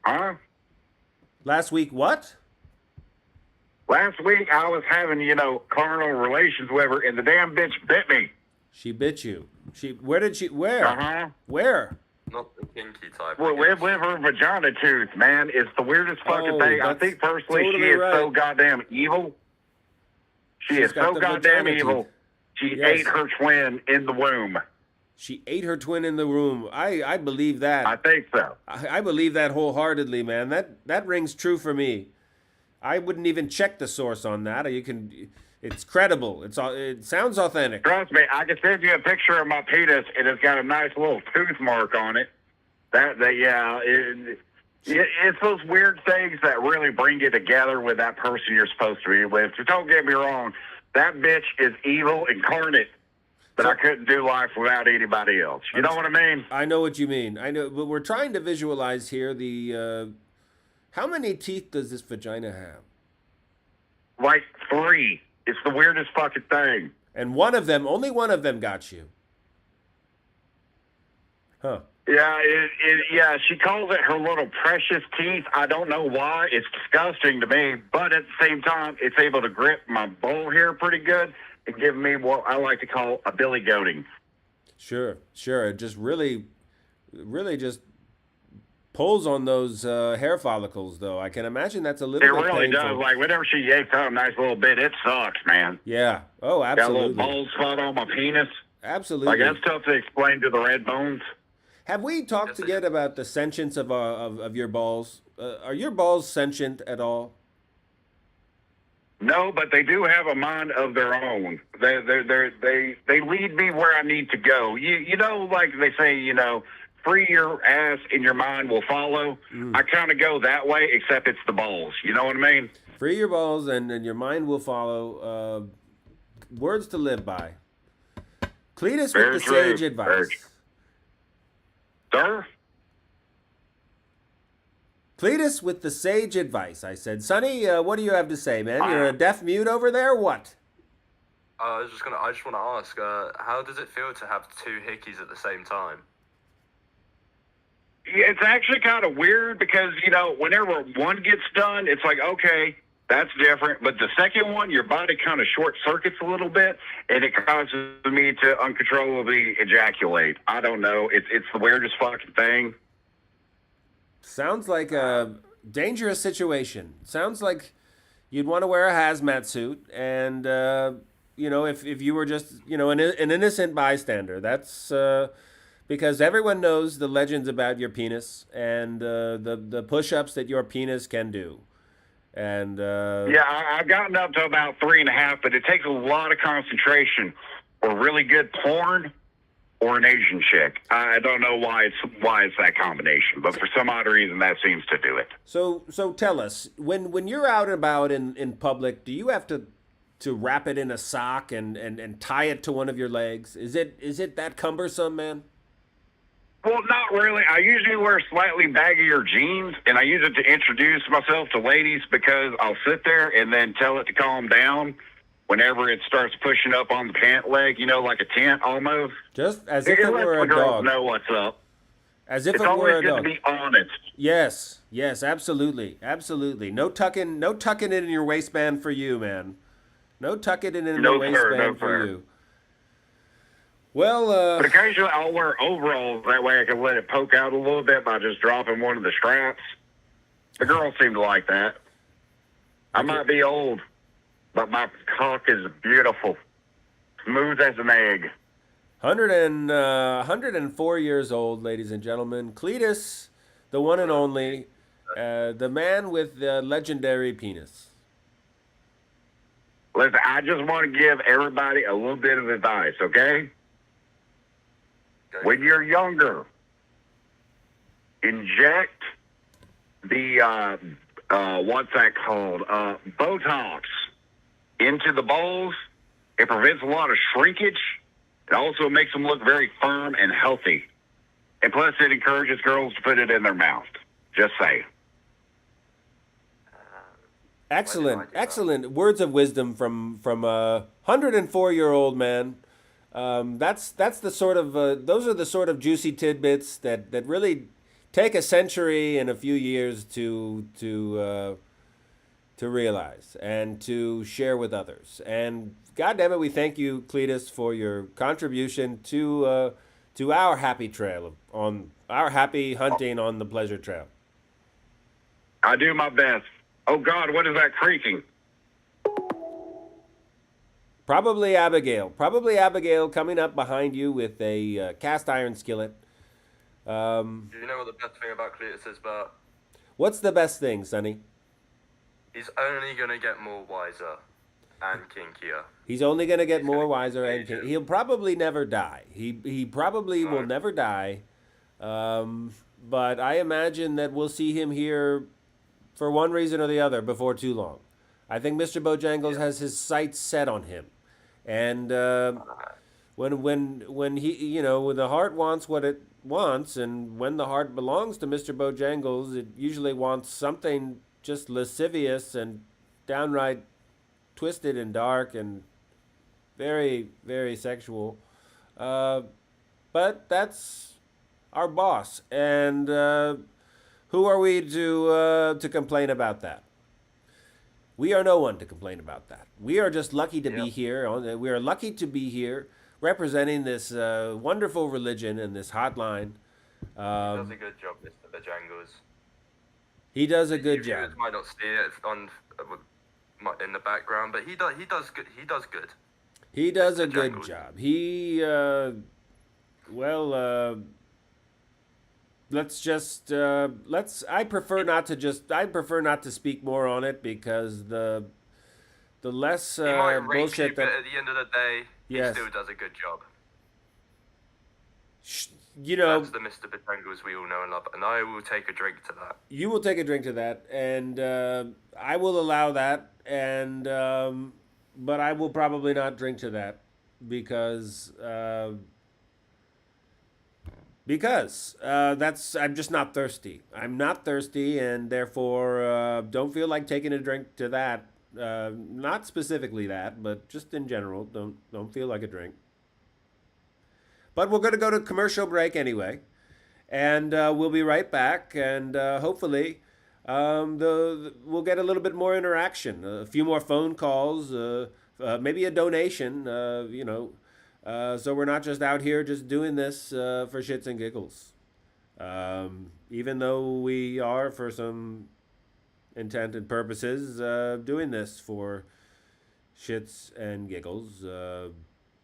Huh? Last week, what? Last week I was having, carnal relations with her, and the damn bitch bit me. She bit you. Where? Uh-huh. Where? Not the kinky type. With her vagina tooth, man. It's the weirdest fucking thing. I that's think personally totally she is so right. goddamn evil. She She's is got so the goddamn vagina evil. teeth. She Yes. ate her twin in the womb. She ate her twin in the room. I believe that. I think so. I believe that wholeheartedly, man. That rings true for me. I wouldn't even check the source on that. It's credible. It sounds authentic. Trust me, I can send you a picture of my penis, and it's got a nice little tooth mark on it. It's those weird things that really bring you together with that person you're supposed to be with. So don't get me wrong, that bitch is evil incarnate, but I couldn't do life without anybody else. You know what I mean? I know what you mean. I know, but we're trying to visualize here how many teeth does this vagina have? Like 3. It's the weirdest fucking thing. And only one of them got you. Huh. Yeah, she calls it her little precious teeth. I don't know why. It's disgusting to me, but at the same time, it's able to grip my bowl here pretty good and give me what I like to call a billy goating. Sure. It just really just pulls on those hair follicles, though. I can imagine that's a little It bit really painful. does. Like, whenever she yanks out a nice little bit, it sucks, man. Yeah. Oh, Got a absolutely. little bald spot on my penis. Absolutely. Like, that's tough to explain to the red bones. Have we talked again about the sentience of your balls? Are your balls sentient at all? No, but they do have a mind of their own. They lead me where I need to go. You know, like they say, free your ass and your mind will follow. I kind of go that way, except it's the balls. You know what I mean? Free your balls and your mind will follow. Words to live by. Cletus Very with the true. sage advice. Very true. Sir? Cletus with the sage advice. I said, Sonny, what do you have to say, man? You're a deaf mute over there? What? I just want to ask, how does it feel to have 2 hickeys at the same time? Yeah, it's actually kind of weird because, whenever one gets done, it's like, okay, that's different. But the second one, your body kind of short circuits a little bit, and it causes me to uncontrollably ejaculate. I don't know. It's the weirdest fucking thing. Sounds like a dangerous situation. Sounds like you'd want to wear a hazmat suit and, if you were just, an innocent bystander. That's because everyone knows the legends about your penis and the push-ups that your penis can do. And I've gotten up to about 3.5, but it takes a lot of concentration or really good porn or an Asian chick. I don't know why it's that combination, but for some odd reason that seems to do it. So tell us, when you're out and about in public, do you have to wrap it in a sock and tie it to one of your legs? Is it that cumbersome, man? Well, not really. I usually wear slightly baggier jeans, and I use it to introduce myself to ladies because I'll sit there and then tell it to calm down whenever it starts pushing up on the pant leg, like a tent almost. Just as if it were a girls dog. know what's up. As if It's it were always a good dog. to be honest. Yes, absolutely. No tucking it in your waistband for you, man. No tucking it in the waistband for you. Well, but occasionally I'll wear overalls. That way I can let it poke out a little bit by just dropping one of the straps. The girls seem to like that. I might be old, but my cock is beautiful. Smooth as an egg. 104 years old, ladies and gentlemen. Cletus, the one and only, the man with the legendary penis. Listen, I just want to give everybody a little bit of advice, okay? When you're younger, inject the, what's that called? Botox into the balls. It prevents a lot of shrinkage. It also makes them look very firm and healthy. And plus, it encourages girls to put it in their mouth. Just say. Excellent words of wisdom from a 104-year-old man. That's the sort of those are the sort of juicy tidbits that really take a century and a few years to to realize and to share with others. And God damn it, we thank you, Cletus, for your contribution to our happy trail on our happy hunting on the pleasure trail. I do my best. Oh God, what is that creaking? Probably Abigail. Probably Abigail coming up behind you with a cast iron skillet. Do you know what the best thing about Cletus is, Bert? What's the best thing, Sonny? He's only gonna get more wiser and kinkier. He's only going to get He's more gonna wiser, and age him. he'll probably never die. He probably will No. never die. But I imagine that we'll see him here for one reason or the other before too long. I think Mr. Bojangles has his sights set on him, and when he, you know, when the heart wants what it wants, and when the heart belongs to Mr. Bojangles, it usually wants something just lascivious and downright twisted and dark and very, very sexual. But that's our boss, and who are we to complain about that? We are no one to complain about that. We are just lucky to be here. We are lucky to be here representing this wonderful religion and this hotline. He does a good job, Mr. Bojangles. He does a good You job. viewers might not see it on in the background, but he does good. He does good. He does a Mr. good Jangles. job. He, let's just, I prefer not to speak more on it because the less He might rage you, bullshit but that, at the end of the day, Yes. he still does a good job. you know, That's the Mr. Bojangles we all know and love, and I will take a drink to that. you will take a drink to that, and I will allow that, and but I will probably not drink to that because that's I'm just not thirsty. I'm not thirsty, and therefore don't feel like taking a drink to that. Not specifically that, but just in general, don't feel like a drink. But we're going to go to commercial break anyway, and we'll be right back, and hopefully we'll get a little bit more interaction, a few more phone calls, maybe a donation, you know, so we're not just out here just doing this for shits and giggles. Even though we are, for some intended purposes, doing this for shits and giggles,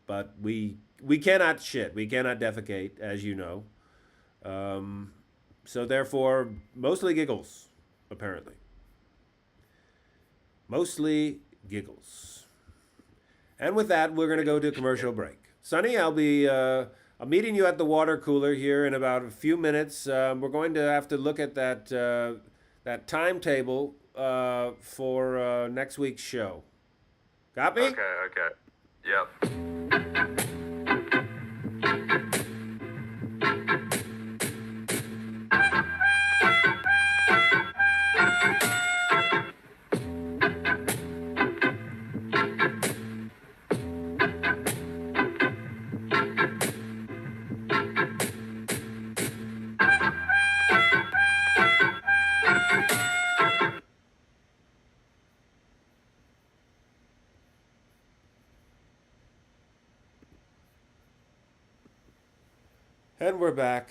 but we cannot shit, we cannot defecate, as you know. So therefore, mostly giggles, apparently. Mostly giggles. And with that, we're going to go to commercial break. Sonny, I'm meeting you at the water cooler here in about a few minutes. We're going to have to look at that timetable for next week's show. Copy? Okay. Yep. And we're back.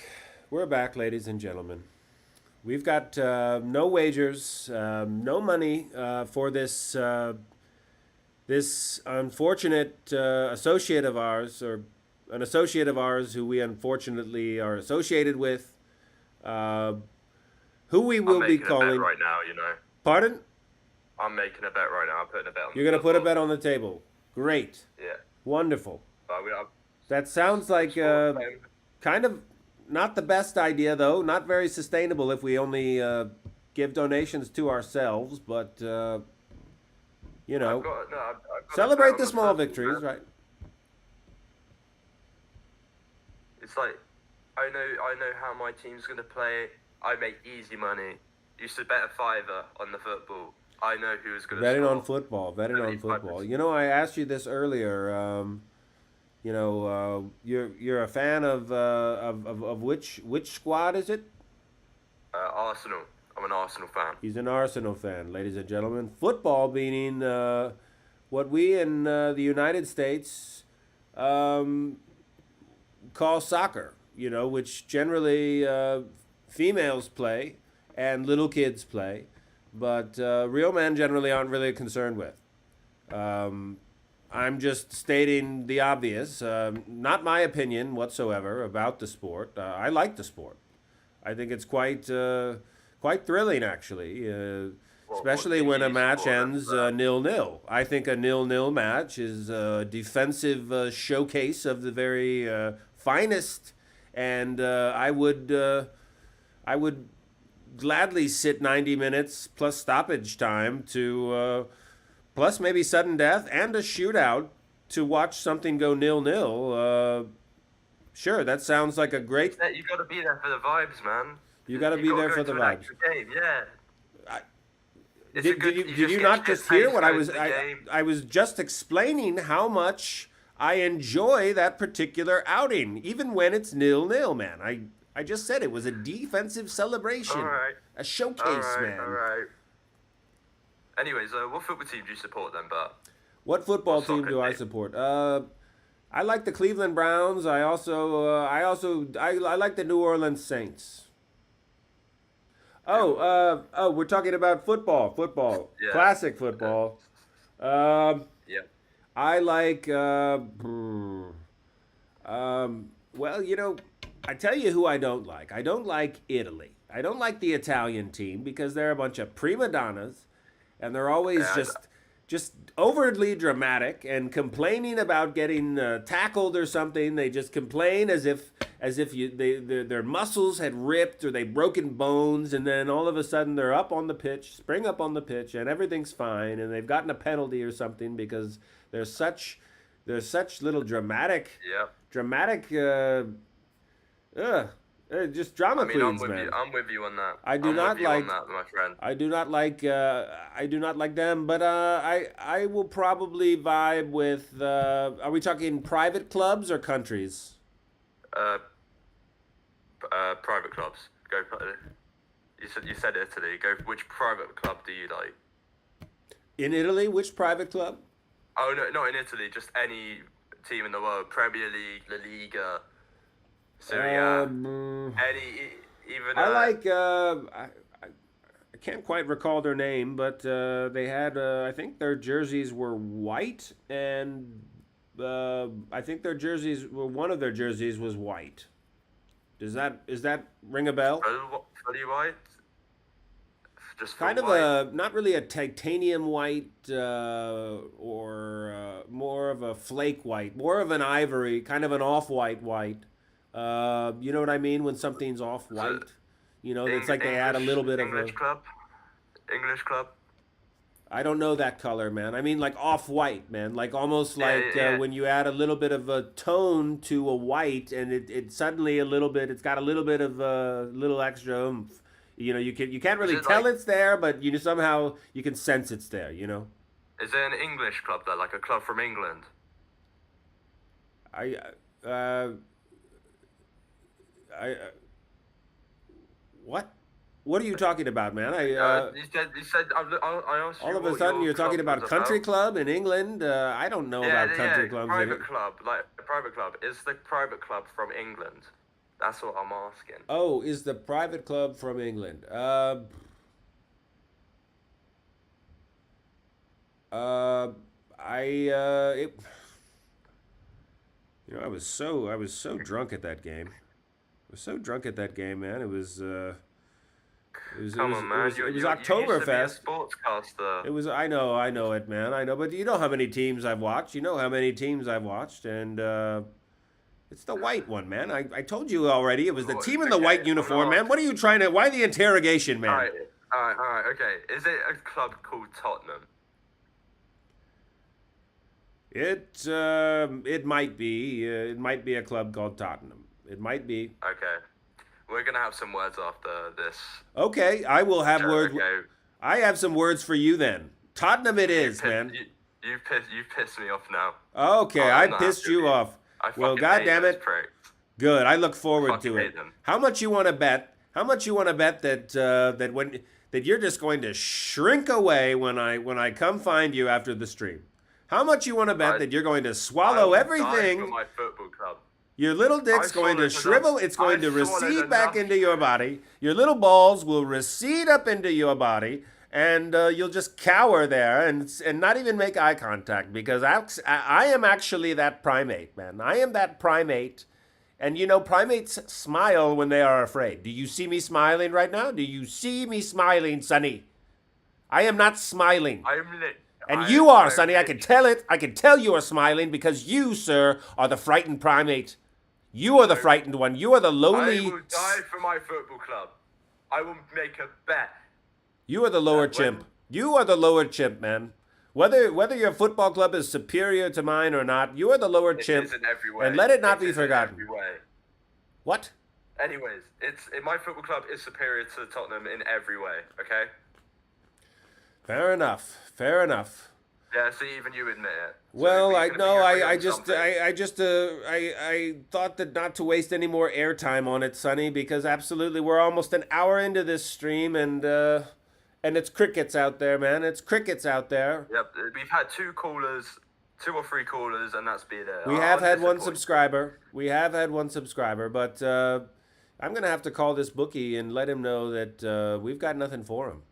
We're back, ladies and gentlemen. We've got no wagers, no money for this this unfortunate associate of ours, or an associate of ours who we unfortunately are associated with, who we will I'm be making a calling. bet right now, you know. Pardon? I'm making a bet right now. I'm putting a bet on. You're gonna put a bet on the table. Great. Yeah. Wonderful. But we are. That sounds like kind of not the best idea, though. Not very sustainable if we only give donations to ourselves. But you know, I've got celebrate a bet the on small table, victories, man. right? It's like I know how my team's gonna play. I make easy money. Used to bet a fiver on the football. I know who's gonna Betting score. on football. Betting on 75%. football. You know, I asked you this earlier. You know, you're a fan of which squad is it? Arsenal. I'm an Arsenal fan. He's an Arsenal fan, ladies and gentlemen. Football meaning what we in the United States call soccer, which generally females play and little kids play, but real men generally aren't really concerned with. I'm just stating the obvious, not my opinion whatsoever about the sport. I like the sport. I think it's quite thrilling, actually, especially when a match ends 0-0. I think a 0-0 match is a defensive showcase of the very finest, and I would gladly sit 90 minutes plus stoppage time to plus maybe sudden death and a shootout to watch something go 0-0. Sure, that sounds like a great. You got to be there for the vibes, man. You got to be there for the vibes. Game, yeah. Did you not just hear what I was? I was just explaining how much I enjoy that particular outing, even when it's 0-0, man. I just said it was a defensive celebration, a showcase, man. All right. Anyways, what football team do you support then, Bert? What football team do I support? I like the Cleveland Browns. I like the New Orleans Saints. We're talking about football. Yeah. Classic football. Yeah. I like. I tell you who I don't like. I don't like Italy. I don't like the Italian team because they're a bunch of prima donnas, and they're always just overtly dramatic and complaining about getting tackled or something. They just complain as if their muscles had ripped or they've broken bones, and then all of a sudden they're up on the pitch, spring up on the pitch, and everything's fine, and they've gotten a penalty or something because they're such little dramatic. Just drama queens, man. I'm with you on that. I do not like that, my friend. I do not like them, but I will probably vibe with. Are we talking private clubs or countries? Private clubs. Go. You said Italy. Go. Which private club do you like? In Italy, which private club? Oh no, not in Italy. Just any team in the world. Premier League, La Liga. Serie A, I like. I can't quite recall their name, but they had. I think their jerseys were white, and I think their jerseys. Well, one of their jerseys was white. Is that ring a bell? Fully white. Just kind of white. Not really a titanium white, or more of a flake white, more of an ivory, kind of an off-white white. You know what I mean when something's off white? It's like they add a little bit of English club. I don't know that color, man. I mean like off white, man. Like almost like when you add a little bit of a tone to a white, and it suddenly it's got a little bit of a little extra oomph. You can't really tell it's there, but somehow you can sense it's there. Is there an English club there, like a club from England? What? What are you talking about, man? You said I asked you. All of a sudden, you're talking about a country club in England. I don't know about country clubs. Private club, like a private club. Is the private club from England? That's what I'm asking. Oh, is the private club from England? I was so drunk at that game. I was so drunk at that game, man. It was Oktoberfest. Sportscaster. It was. I know it, man. I know, but you know how many teams I've watched. And it's the white one, man. I told you already. It was the team in the white uniform, man. What are you trying to? Why the interrogation, man? All right. Okay. Is it a club called Tottenham? It might be. It might be a club called Tottenham. It might be. Okay. We're gonna have some words after this. Okay, I will have words. Okay. I have some words for you then. Tottenham it is, man. You've pissed me off now. Okay, I pissed you off. Well, goddamn it. Good. I look forward to it. How much you want to bet? How much you want to bet that that you're just going to shrink away when I come find you after the stream? How much you want to bet that you're going to swallow everything? For my football club. Your little dick's going to shrivel. It's going to recede back enough. into your body. Your little balls will recede up into your body, and you'll just cower there and not even make eye contact, because I am actually that primate, man. I am that primate. And you know, primates smile when they are afraid. Do you see me smiling right now? Do you see me smiling, Sonny? I am not smiling. And you are, Sonny. I can tell it. I can tell you are smiling because you, sir, are the frightened primate. You are the frightened one. You are the lowly. I will die for my football club. I will make a bet. You are the lower chimp. You are the lower chimp, man. Whether your football club is superior to mine or not, you are the lower chimp. It is in every way. And let it not be forgotten. In every way. What? Anyways, my football club is superior to Tottenham in every way. Okay. Fair enough. Fair enough. Yeah, see, even you admit it. Well, I thought that not to waste any more airtime on it, Sonny, because absolutely we're almost an hour into this stream, and it's crickets out there, man. It's crickets out there. Yep, we've had 2 or 3 callers, and that's been it. We have had one subscriber. But I'm gonna have to call this bookie and let him know that we've got nothing for him.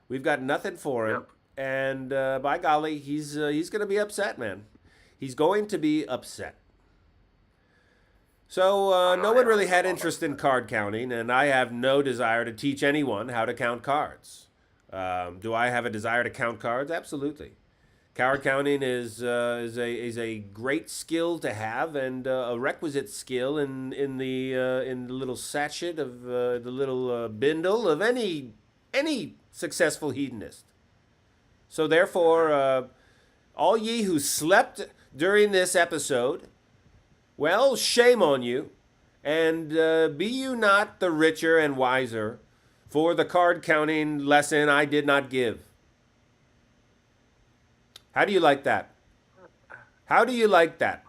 We've got nothing for him. Yep. And by golly, he's going to be upset, man. He's going to be upset. So no one really had interest in card counting, and I have no desire to teach anyone how to count cards. Do I have a desire to count cards? Absolutely. Card counting is a great skill to have, and a requisite skill in the little sachet of the little bindle of any successful hedonist. So therefore, all ye who slept during this episode, well, shame on you, and be you not the richer and wiser for the card counting lesson I did not give. How do you like that? How do you like that?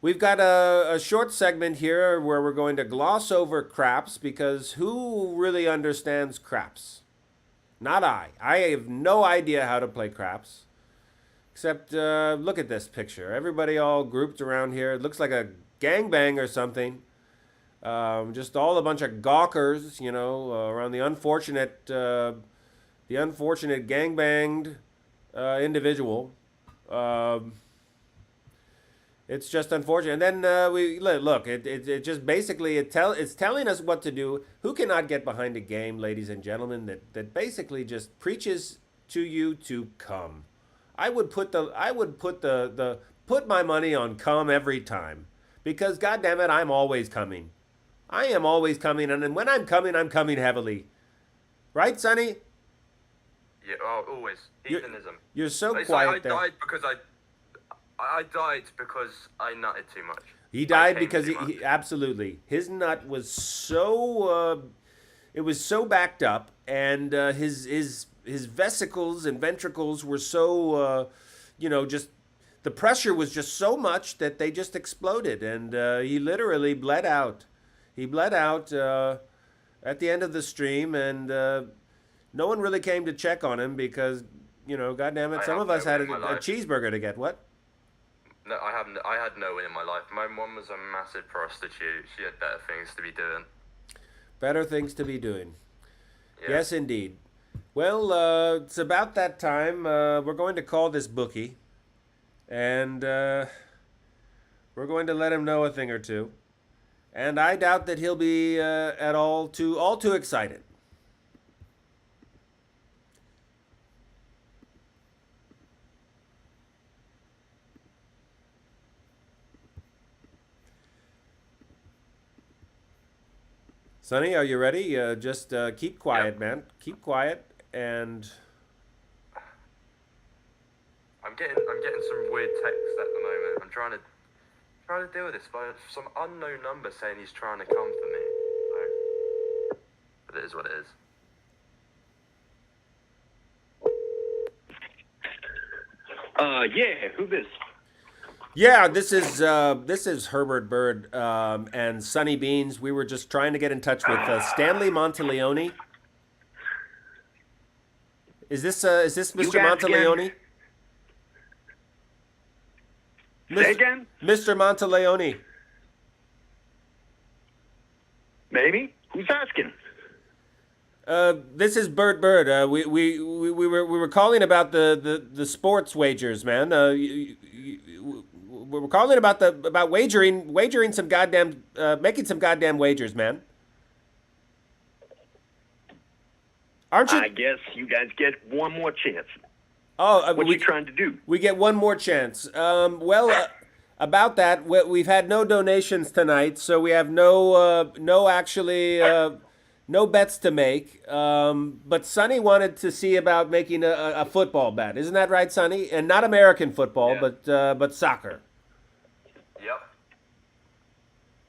We've got a short segment here where we're going to gloss over craps, because who really understands craps? Not I. I have no idea how to play craps. Except, look at this picture. Everybody all grouped around here. It looks like a gangbang or something. Just all a bunch of gawkers, you know, around the unfortunate gangbanged individual. It's just unfortunate. And then we look. It just basically it's telling us what to do. Who cannot get behind a game, ladies and gentlemen, that basically just preaches to you to come. I would put my money on come every time, because goddamn it, I'm always coming. I am always coming, and when I'm coming heavily. Right, Sonny? Yeah, always. Hedonism. You're so it's quiet like there. I died because I nutted too much. He died because he absolutely, his nut was so it was so backed up, and his vesicles and ventricles were so just the pressure was just so much that they just exploded, and he literally bled out. He bled out at the end of the stream, and no one really came to check on him because, goddamn it, some of us had a cheeseburger to get. What? No, I had no one in my life. My mom was a massive prostitute. She had better things to be doing. Better things to be doing. Yeah. Yes, indeed. Well, it's about that time. We're going to call this bookie, and we're going to let him know a thing or two. And I doubt that he'll be at all too excited. Sonny, are you ready? Just keep quiet, man. Keep quiet, and I'm getting some weird texts at the moment. I'm trying to deal with this by some unknown number saying he's trying to come for me. So, but it is what it is. Yeah, who this? yeah, this is Herbert Byrd and Sonny Beans. We were just trying to get in touch with Stanley Monteleone. Is this Mr. guys Monteleone? Say again? Mr. Monteleone. Maybe. Who's asking? This is Burt Byrd. We were calling about the sports wagers, man. We were calling about wagering some goddamn making some goddamn wagers, man. Aren't you? I guess you guys get one more chance. Oh, What are you trying to do? We get one more chance. About that, we've had no donations tonight, so we have no bets to make. But Sonny wanted to see about making a football bet. Isn't that right, Sonny? And not American football, Yeah. but soccer. Yep.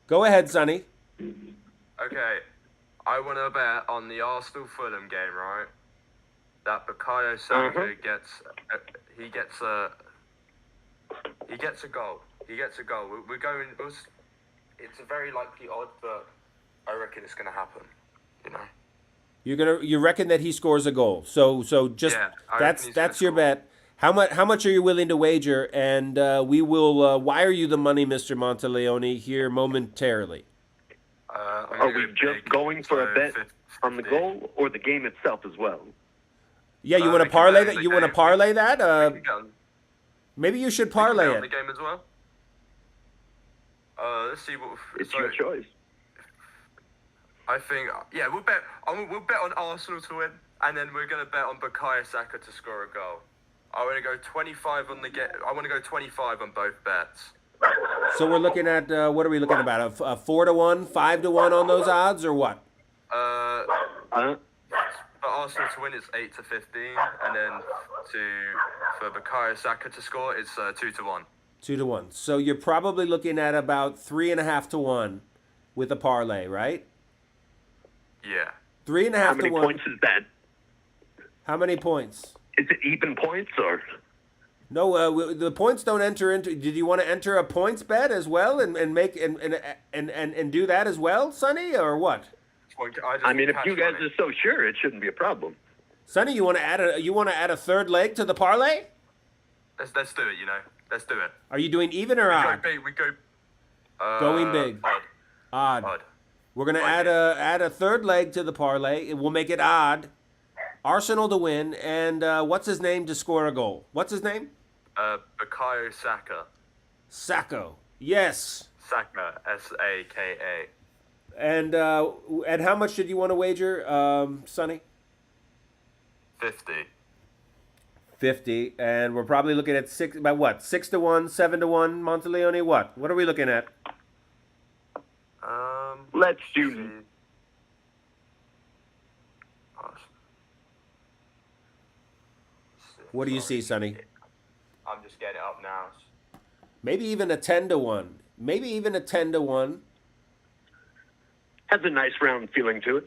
Go ahead, Sonny. Okay. I want to bet on the Arsenal Fulham game, right? That Bukayo Saka gets a goal. He gets a goal. We're going. It's a very likely odd, but I reckon it's gonna happen. You know. You reckon that he scores a goal. So just Yeah, I reckon he's that's gonna your score. bet. How much are you willing to wager? And we will wire you the money, Mr. Monteleone, here momentarily. Are we just going for a bet on the goal or the game itself as well? Yeah, you want we to can parlay bet that? on You the want to game. parlay that? We can get on- Maybe you should we can parlay bet on the it. game as well. Let's see what. It's so your choice. I think we'll bet. We'll bet on Arsenal to win, and then we're gonna bet on Bukayo Saka to score a goal. I want to go 25 on the get. I want to go 25 on both bets. So we're looking at what are we looking about? A 4-1, 5-1 on those odds, or what? Uh, For Arsenal to win, it's 8-15, and then for Bukayo Saka to score, it's 2-1. 2-1. So you're probably looking at about 3.5-1 with a parlay, right? Yeah. 3.5 how to many 1. points is that? How many points? Is it even points or? No, the points don't enter into. Did you want to enter a points bet as well and make and do that as well, Sonny, or what? I mean, if you guys are so sure, it shouldn't be a problem. Sonny, you want to add a third leg to the parlay? Let's do it. You know, let's do it. Are you doing even or We odd? go big. We go. Going big. Odd. Odd. We're gonna add a third leg to the parlay. We'll make it odd. Arsenal to win, and what's his name to score a goal? What's his name? Bukayo Saka. Sacco. Yes. Saka. Saka. And how much did you want to wager, Sonny? 50. 50, and we're probably looking at 6 to 1, 7-1, Monteleone. What are we looking at? Let's do. What do you see, Sonny? I'm just getting it up now. Maybe even a 10-1. Maybe even a 10-1. Has a nice round feeling to it.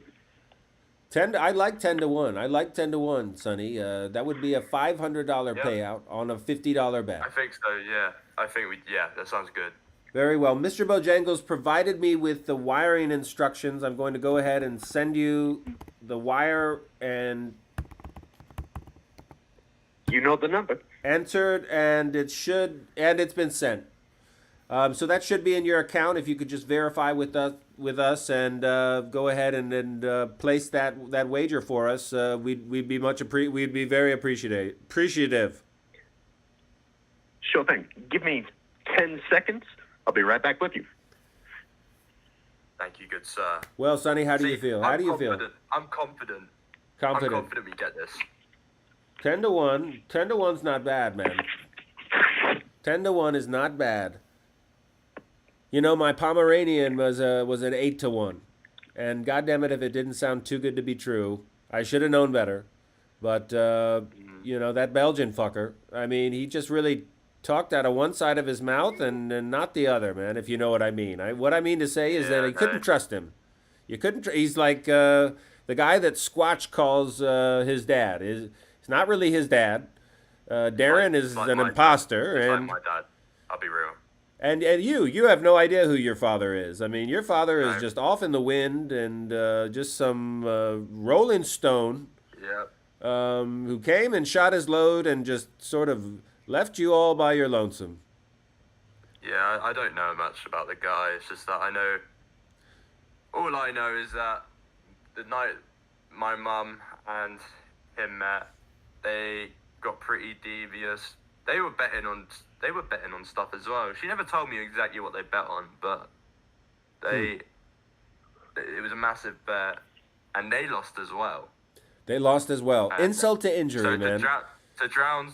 I like 10-1. I like 10-1, Sonny. That would be a $500 payout on a $50 bet. I think so. Yeah. I think that sounds good. Very well. Mr. Bojangles provided me with the wiring instructions. I'm going to go ahead and send you the wire and You know the number. entered, and it's been sent. So that should be in your account. If you could just verify with us and go ahead and place that wager for us, we'd be very appreciative. Sure thing. Give me 10 seconds. I'll be right back with you. Thank you, good sir. Well, Sonny, how do you feel? How do you feel? I'm confident. Confident. I'm confident we get this. 10-1. 10-1's not bad, man. 10-1 is not bad. You know, my Pomeranian was an 8-1, and goddamn it, if it didn't sound too good to be true, I should have known better. But you know, that Belgian fucker. I mean, he just really talked out of one side of his mouth and not the other, man. If you know what I mean. What I mean to say is that you couldn't trust him. You couldn't. He's like the guy that Squatch calls his dad. He's not really his dad. Darren is an imposter, and like my dad. I'll be real. And you have no idea who your father is. I mean, your father is just off in the wind and just some rolling stone. Yep. who came and shot his load and just sort of left you all by your lonesome. Yeah, I don't know much about the guy. It's just that all I know is that the night my mum and him met, they got pretty devious. They were betting on stuff as well. She never told me exactly what they bet on, but it was a massive bet, and they lost as well. They lost as well. And Insult to injury, so man. To drown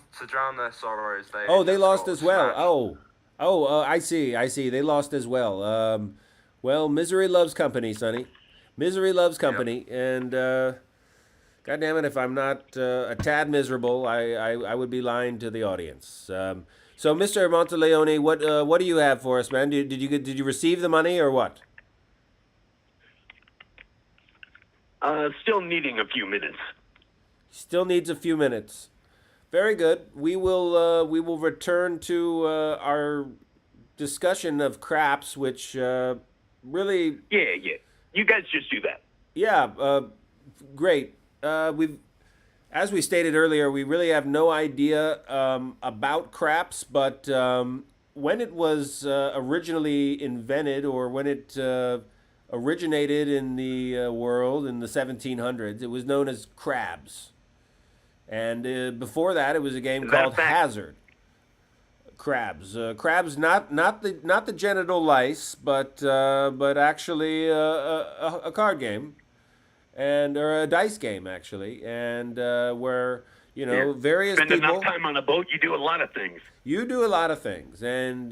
their sorrows, they They just lost got as well. smashed. I see. They lost as well. Well, misery loves company, Sonny. Misery loves company, and God damn it, if I'm not a tad miserable, I would be lying to the audience. So, Mr. Monteleone, what do you have for us, man? Did you receive the money or what? Still needing a few minutes. Still needs a few minutes. Very good. We will return to our discussion of craps, which really. Yeah. You guys just do that. Yeah. Great. As we stated earlier, we really have no idea about craps, but when it was originally invented, or when it originated in the world in the 1700s, it was known as crabs. And before that, it was a game called Hazard. Crabs, not the genital lice, but actually a card game, or a dice game actually, and where various spend people. Enough time on a boat, you do a lot of things. You do a lot of things, and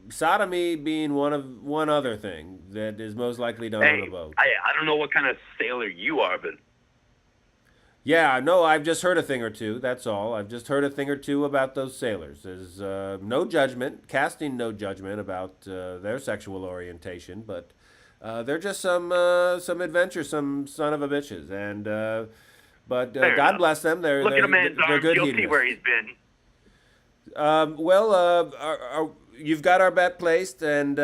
sodomy being one other thing that is most likely done on a boat. I don't know what kind of sailor you are, but yeah, no, I've just heard a thing or two. That's all. I've just heard a thing or two about those sailors. There's no judgment, casting no judgment about their sexual orientation, but they're just some adventuresome son of a bitches, and but God bless them. They're look at a man's they're arm. good You'll see hedonists. where he's been. You've got our bet placed, and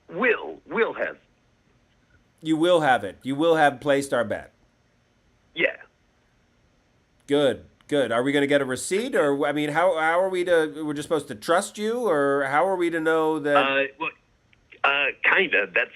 Will has. You will have it. You will have placed our bet. Yeah. Good. Are we going to get a receipt, or I mean, how are we to? We're just supposed to trust you, or how are we to know that? Kinda. That's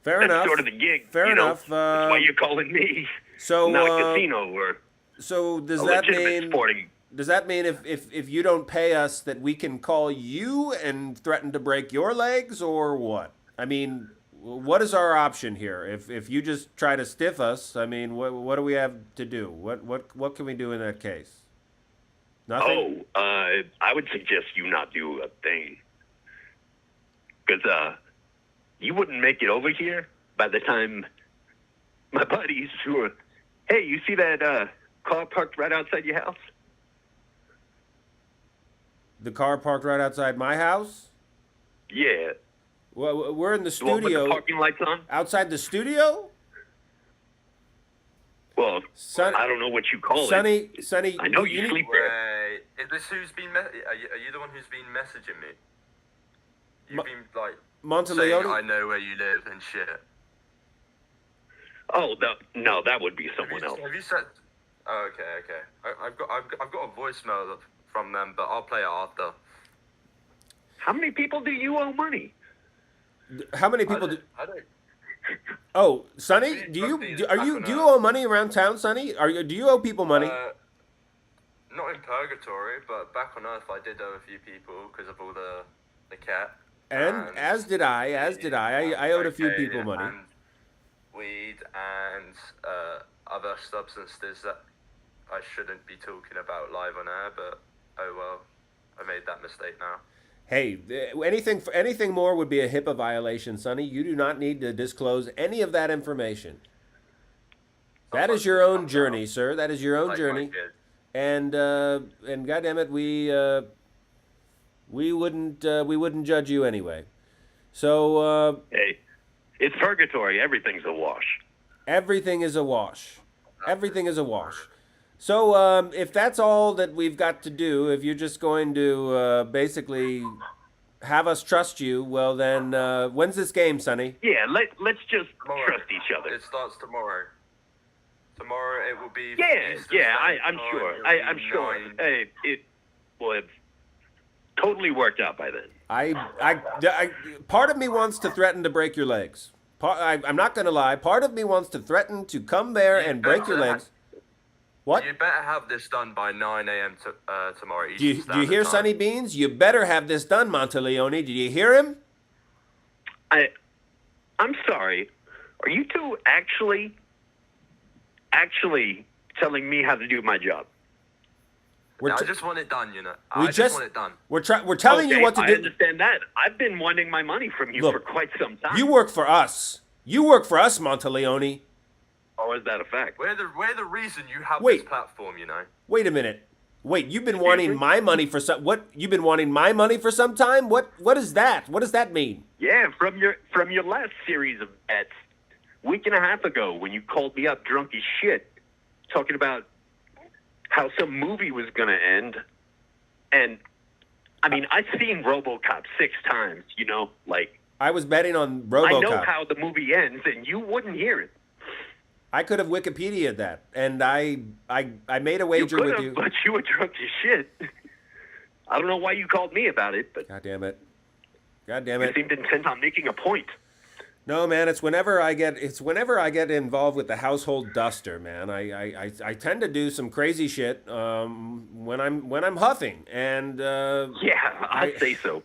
fair enough. Sort of the gig. Fair enough. That's why you're calling me. So not a casino or. So does a that legitimate mean? Sporting. Does that mean if you don't pay us, that we can call you and threaten to break your legs, or what? I mean, what is our option here? If you just try to stiff us, I mean, what do we have to do? What can we do in that case? Nothing. I would suggest you not do a thing, because you wouldn't make it over here by the time my buddies who are. Hey, you see that car parked right outside your house? The car parked right outside my house? Yeah. Well, we're in the The one with studio. the parking lights on? Outside the studio? Well, I don't know what you call Sonny, it. I know you sleep there. Wait, is this who's been? Are you the one who's been messaging me? You've been like Monteleone? saying I know where you live and shit. Oh, no, that would be someone else. Have you said? Oh, okay. I've got a voicemail from them, but I'll play it after. How many people do you owe money? How many people do? I don't. Oh, Sonny, do you owe money around town, Sonny? Do you owe people money? Not in Purgatory, but back on Earth, I did owe a few people because of all the cat. And as did I. I owed a few people money. And weed and other substances that I shouldn't be talking about live on air, but oh well, I made that mistake now. Hey, anything more would be a HIPAA violation, Sonny. You do not need to disclose any of that information. That is your own journey, sir. That is your own journey. And goddammit, we wouldn't judge you anyway. So hey, it's Purgatory. Everything's a wash. Everything is a wash. Everything is a wash. So if that's all that we've got to do, if you're just going to basically have us trust you, well then, when's this game, Sonny? Yeah, let's just Tomorrow. trust each other. It starts tomorrow. Tomorrow it will be. Yeah, Eastern yeah, Standard I'm Time. sure. It'll I'm be sure. 9. It will have totally worked out by then. I part of me wants to threaten to break your legs. I'm not going to lie. Part of me wants to threaten to come there and break your legs. What? You better have this done by 9 a.m. Tomorrow. Do you hear Sonny Beans? You better have this done, Monteleone. Did you hear him? I'm sorry. Are you two actually telling me how to do my job? I just want it done, you know. I just want it done. We're telling you what to do. I understand that. I've been wanting my money from you for quite some time. You work for us. You work for us, Monteleone. Oh, is that a fact? We're the reason you have this platform, you know. Wait a minute. Wait, you've been wanting my money for some you've been wanting my money for some time? What is that? What does that mean? Yeah, from your last series of bets, week and a half ago when you called me up drunk as shit, talking about how some movie was gonna end. And I mean, I've seen RoboCop 6 times, you know, like I was betting on RoboCop. I know how the movie ends and you wouldn't hear it. I could have Wikipedia'd that, and I made a wager with you. But you were drunk as shit. I don't know why you called me about it, but God damn it. You seemed intent on making a point. No, man, it's whenever I get involved with the household duster, man. I tend to do some crazy shit when I'm huffing, and yeah, I'd say so.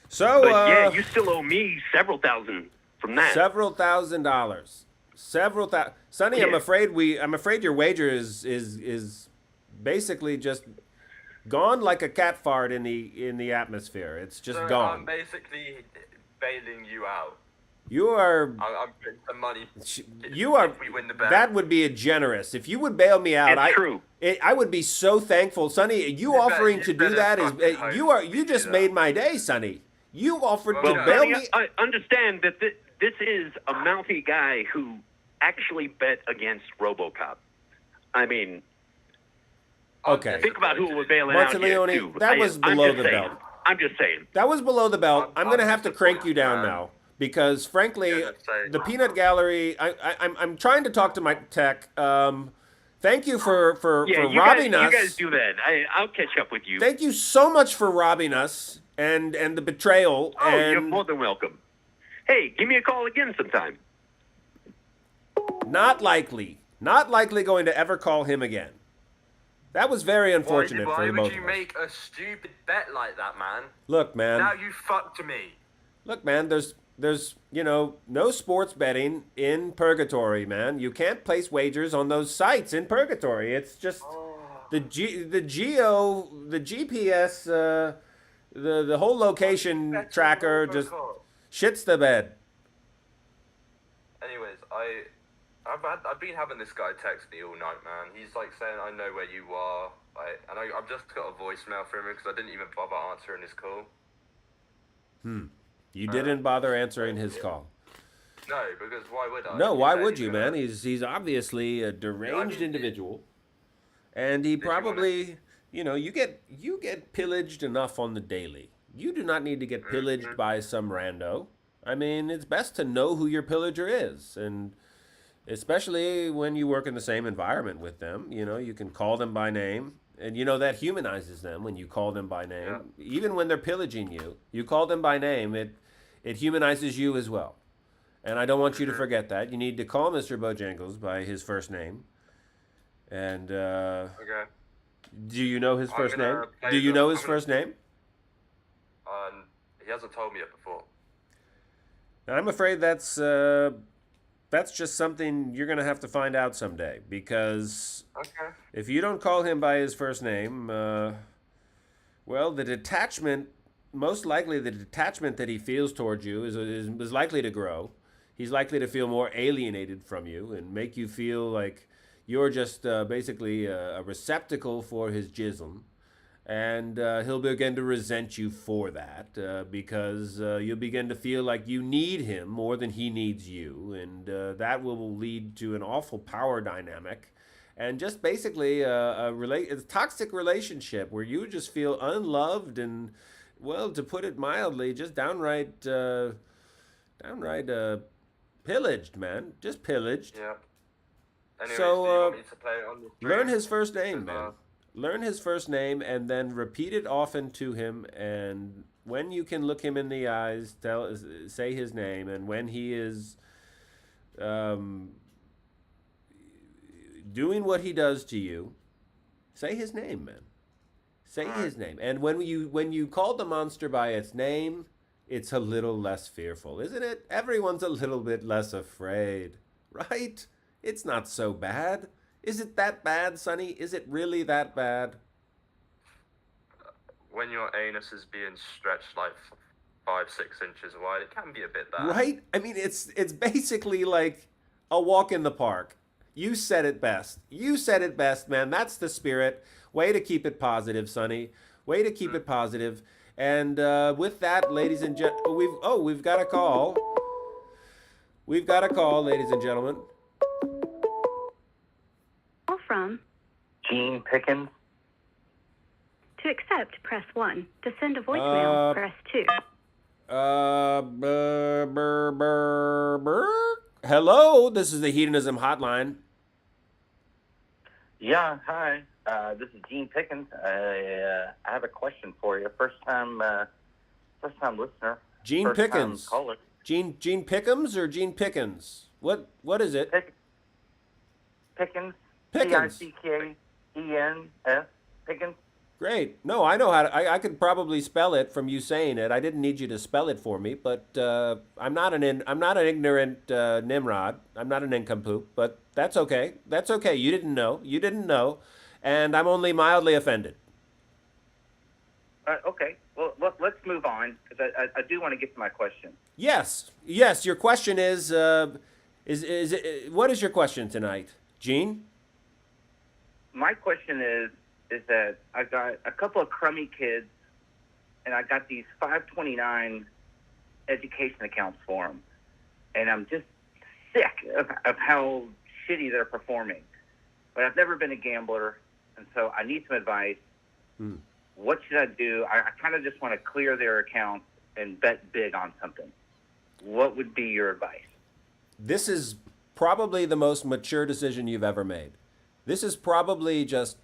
So but yeah, you still owe me several thousand from that. Several $1,000s. Sonny, yeah. I'm afraid your wager is basically just gone like a cat fart in the atmosphere. It's just gone. I'm basically bailing you out. You are. I'm putting some money. You are. If we win the bet. That would be generous. If you would bail me out, it's true. I would be so thankful, Sonny. You offering to do that is you just made my day, Sonny. You offered to bail me. I understand that this is a mouthy guy who actually bet against RoboCop. I mean, okay. Think about who was bailing out here, too. That was below the belt. I'm just saying. That was below the belt. I'm going to have to crank you down now because, frankly, the Peanut Gallery. I'm trying to talk to my tech. Thank you for robbing us. You guys do that. I'll catch up with you. Thank you so much for robbing us and the betrayal. Oh, you're more than welcome. Hey, give me a call again sometime. Not likely. Not likely going to ever call him again. That was very unfortunate for both of us. Why would you make a stupid bet like that, man? Look, man. Now you fucked me. Look, man, there's no sports betting in Purgatory, man. You can't place wagers on those sites in Purgatory. It's just the GPS, the whole location tracker just shits the bed. Anyways, I've been having this guy text me all night, man. He's like saying, I know where you are. I've just got a voicemail from him because I didn't even bother answering his call. You didn't bother answering his call. No, because why would I? No, why would you, man? He's obviously a deranged individual. And he probably, you get pillaged enough on the daily. You do not need to get pillaged by some rando. I mean, it's best to know who your pillager is, and especially when you work in the same environment with them, you can call them by name, and that humanizes them when you call them by name. Yeah. Even when they're pillaging you, you call them by name, it humanizes you as well. And I don't want you to forget that. You need to call Mr. Bojangles by his first name. And okay. Do you know his first name? Do you know his first name? He hasn't told me it before. I'm afraid that's just something you're going to have to find out someday, because if you don't call him by his first name, well, most likely the detachment that he feels towards you is likely to grow. He's likely to feel more alienated from you and make you feel like you're just basically a receptacle for his jism. And he'll begin to resent you for that because you'll begin to feel like you need him more than he needs you. And that will lead to an awful power dynamic and just basically a toxic relationship where you just feel unloved and well, to put it mildly, just downright pillaged, man. Just pillaged. Yeah. Anyways, So, do you want me to play it on the stream? learn his first name, 'Cause, man. Learn his first name and then repeat it often to him. And when you can look him in the eyes, say his name. And when he is um, doing what he does to you, say his name, man. Say his name. And when you call the monster by its name, it's a little less fearful, isn't it? Everyone's a little bit less afraid, right? It's not so bad. Is it that bad, Sonny? Is it really that bad? when your anus is being stretched like 5-6 inches wide, it can be a bit bad. Right? I mean, it's basically like a walk in the park. You said it best. You said it best, man. That's the spirit. Way to keep it positive, Sonny. Way to keep it positive. And with that, ladies and gentlemen, we've got a call. We've got a call, ladies and gentlemen. Call from. Gene Pickens. To accept, press 1. To send a voicemail, press 2. Hello, this is the Hedonism Hotline. Yeah, hi. This is Gene Pickens. I have a question for you. First time listener. Gene first Pickens. Time caller. Gene Pickens or Gene Pickens? What is it? Pickens. Pickens. Pickens. Pickens. Great. No, I know how to. I could probably spell it from you saying it. I didn't need you to spell it for me, but I'm not an ignorant Nimrod. I'm not an nincompoop, but that's okay. That's okay. You didn't know. You didn't know, and I'm only mildly offended. Okay. Well, let's move on because I do want to get to my question. Yes. Your question is what is your question tonight, Gene? My question is that I got a couple of crummy kids, and I got these 529 education accounts for them, and I'm just sick of how shitty they're performing. But I've never been a gambler, and so I need some advice. What should I do? I kind of just want to clear their accounts and bet big on something. What would be your advice? This is probably the most mature decision you've ever made. This is probably just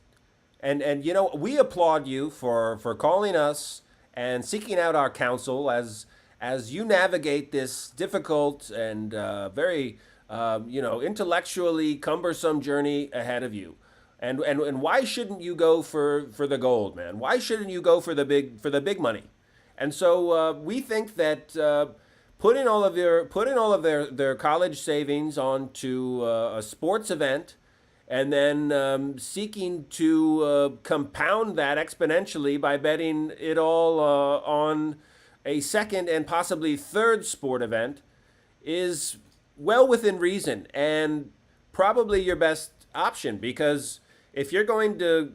and you know, we applaud you for calling us and seeking out our counsel as you navigate this difficult and very intellectually cumbersome journey ahead of you. And why shouldn't you go for the gold, man? Why shouldn't you go for the big money? And so we think that putting all of their college savings onto a sports event, and then seeking to compound that exponentially by betting it all on a second and possibly third sport event is well within reason and probably your best option, because if you're going to,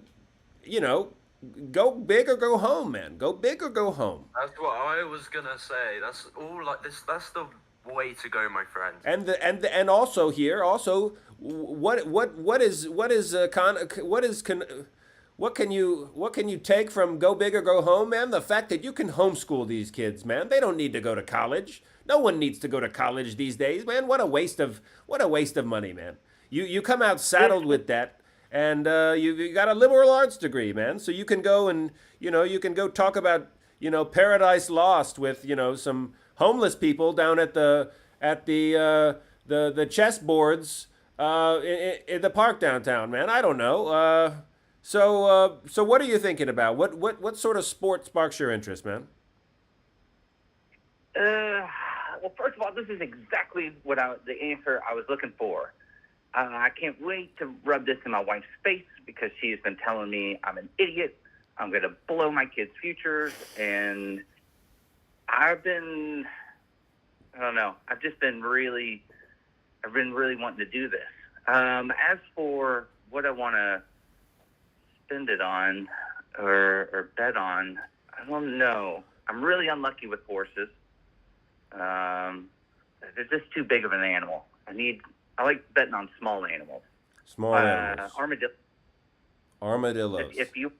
go big or go home, man. Go big or go home. That's what I was gonna say. That's all like this. That's the way to go, my friend. And also here, what can you take from go big or go home, man? The fact that you can homeschool these kids, man. They don't need to go to college. No one needs to go to college these days, man. What a waste of money, man. You come out saddled with debt, and you got a liberal arts degree, man. So you can go and you can go talk about Paradise Lost with some homeless people down at the chess boards in the park downtown, man. I don't know. So what are you thinking about? What sort of sport sparks your interest, man? Well, first of all, this is exactly the answer I was looking for. I can't wait to rub this in my wife's face because she's been telling me I'm an idiot. I'm going to blow my kids' futures, and I've been really wanting to do this. As for what I want to spend it on or bet on, I don't know. I'm really unlucky with horses. They're just too big of an animal. I like betting on small animals. Small animals. Armadillos. Armadillos. If you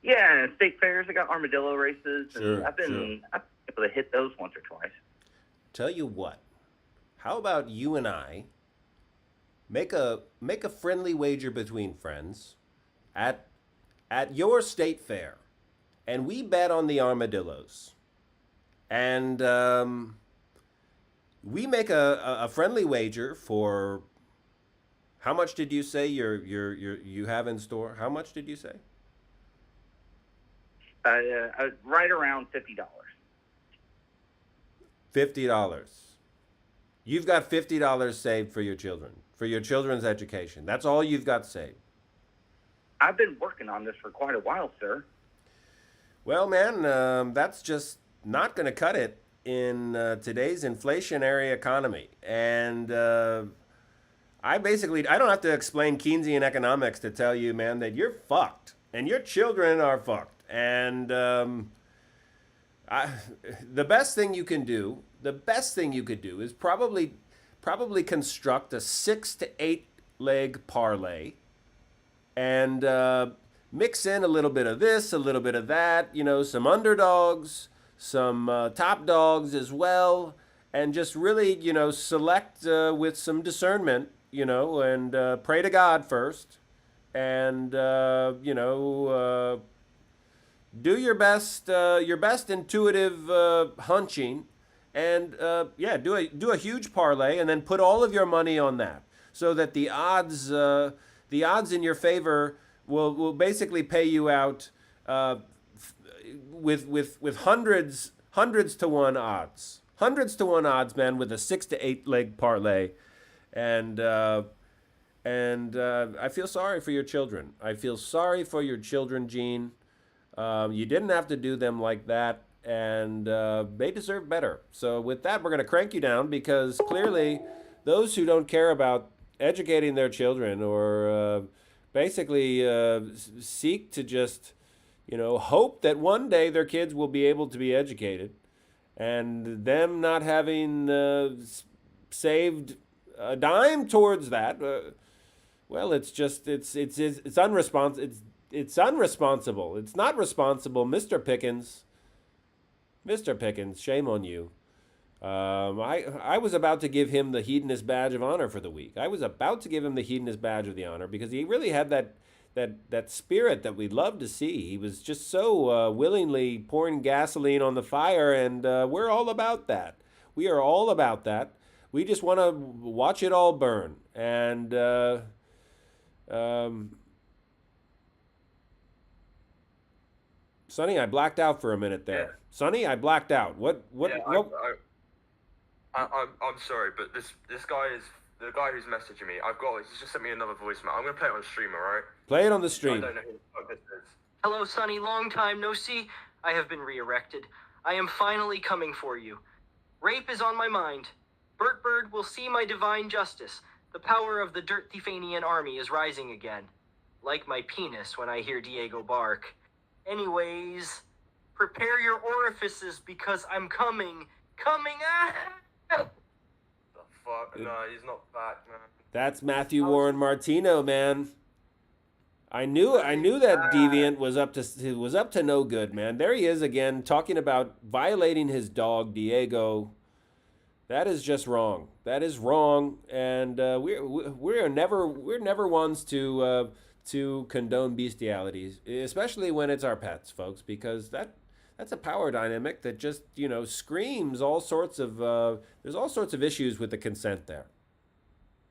Yeah, state fairs. I got armadillo races, and Sure, I've been able to hit those once or twice. Tell you what, how about you and I make a friendly wager between friends at your state fair, and we bet on the armadillos, and we make a friendly wager for how much did you say you have in store? How much did you say? Right around $50. $50. You've got $50 saved for your children, for your children's education. That's all you've got saved. I've been working on this for quite a while, sir. Well, man, that's just not going to cut it in today's inflationary economy. And I don't have to explain Keynesian economics to tell you, man, that you're fucked and your children are fucked. And the best thing you could do is probably construct a 6 to 8 leg parlay and mix in a little bit of this, a little bit of that, some underdogs, some top dogs as well, and just really, select with some discernment, and pray to God first, and do your best intuitive hunching, and do a huge parlay, and then put all of your money on that, so that the odds in your favor will basically pay you out with hundreds to one odds, man, with a 6 to 8 leg parlay, and I feel sorry for your children. I feel sorry for your children, Gene. You didn't have to do them like that, and they deserve better. So with that, we're going to crank you down, because clearly those who don't care about educating their children, or basically seek to just, hope that one day their kids will be able to be educated, and them not having saved a dime towards that, well, it's unresponsible. It's unresponsible. It's not responsible, Mr. Pickens. Mr. Pickens, shame on you. I was about to give him the hedonist badge of honor for the week. I was about to give him the hedonist badge of the honor, because he really had that spirit that we love to see. He was just so willingly pouring gasoline on the fire, and we're all about that. We are all about that. We just want to watch it all burn. And Sonny, I blacked out for a minute there. Yeah. Sonny, I blacked out. What? I'm sorry, but this guy is the guy who's messaging me. He's just sent me another voicemail. I'm gonna play it on stream, alright? Play it on the I stream. don't know who the fuck this is. Hello, Sonny. Long time no see. I have been re-erected. I am finally coming for you. Rape is on my mind. Burtbyrd will see my divine justice. The power of the Dirt Thiefanian army is rising again. Like my penis when I hear Diego bark. Anyways, prepare your orifices, because I'm coming. The fuck? No, he's not back, man. That's Matthew Warren Martino, man. I knew that deviant was up to no good, man. There he is again, talking about violating his dog Diego. That is just wrong. That is wrong, and we're never ones to condone bestialities, especially when it's our pets, folks, because that's a power dynamic that just screams all sorts of there's all sorts of issues with the consent there.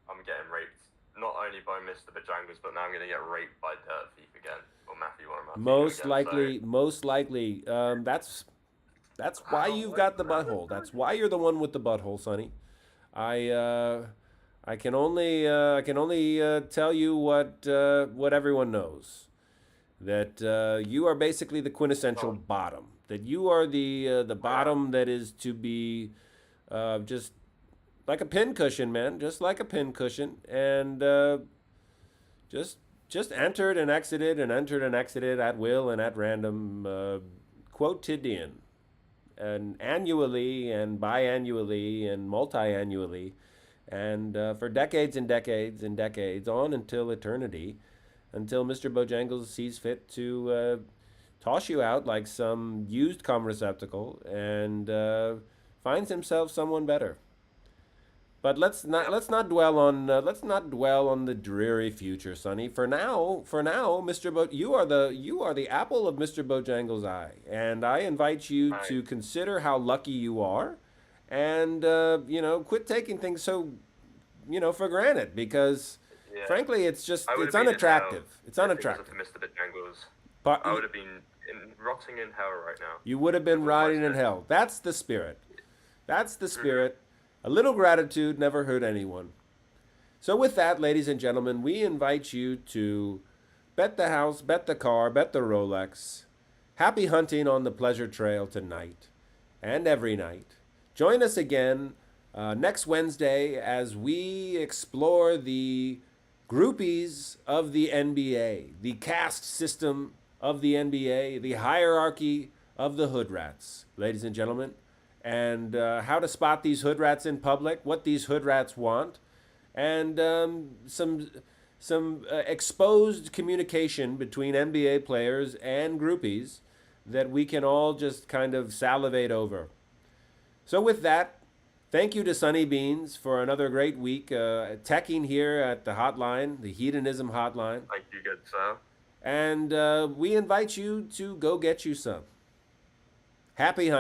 I'm getting raped. Not only by Mr. Bojangles, but now I'm gonna get raped by Dirt Thief again, or Matthew Warren Martino Most again, likely. That's why you've got the butthole. That's why you're the one with the butthole, Sonny. I can only tell you what everyone knows, that you are basically the quintessential bottom. That you are the bottom that is to be just like a pincushion, man, just like a pincushion, and just entered and exited at will and at random, quotidian, and annually and biannually and multi-annually, and for decades and decades and decades, on until eternity, until Mr. Bojangles sees fit to toss you out like some used cum receptacle and finds himself someone better. But let's not dwell on the dreary future, Sonny. For now, you are the apple of Mr. Bojangles' eye, and I invite you to consider how lucky you are, and quit taking things so for granted, because frankly, it's unattractive. It's unattractive. For Mr. Bojangles, But I would have been rotting in hell right now. you would have been rotting in hell. That's the spirit. That's the spirit. A little gratitude never hurt anyone. So with that, ladies and gentlemen, we invite you to bet the house, bet the car, bet the Rolex. Happy hunting on the pleasure trail tonight and every night. Join us again next Wednesday as we explore the groupies of the NBA, the caste system of the NBA, the hierarchy of the hood rats, ladies and gentlemen, and how to spot these hood rats in public, what these hood rats want, and some exposed communication between NBA players and groupies that we can all just kind of salivate over. So with that, thank you to Sunny Beans for another great week teching here at the hotline, the Hedonism hotline. Thank you, good sir. And we invite you to go get you some. Happy hunting.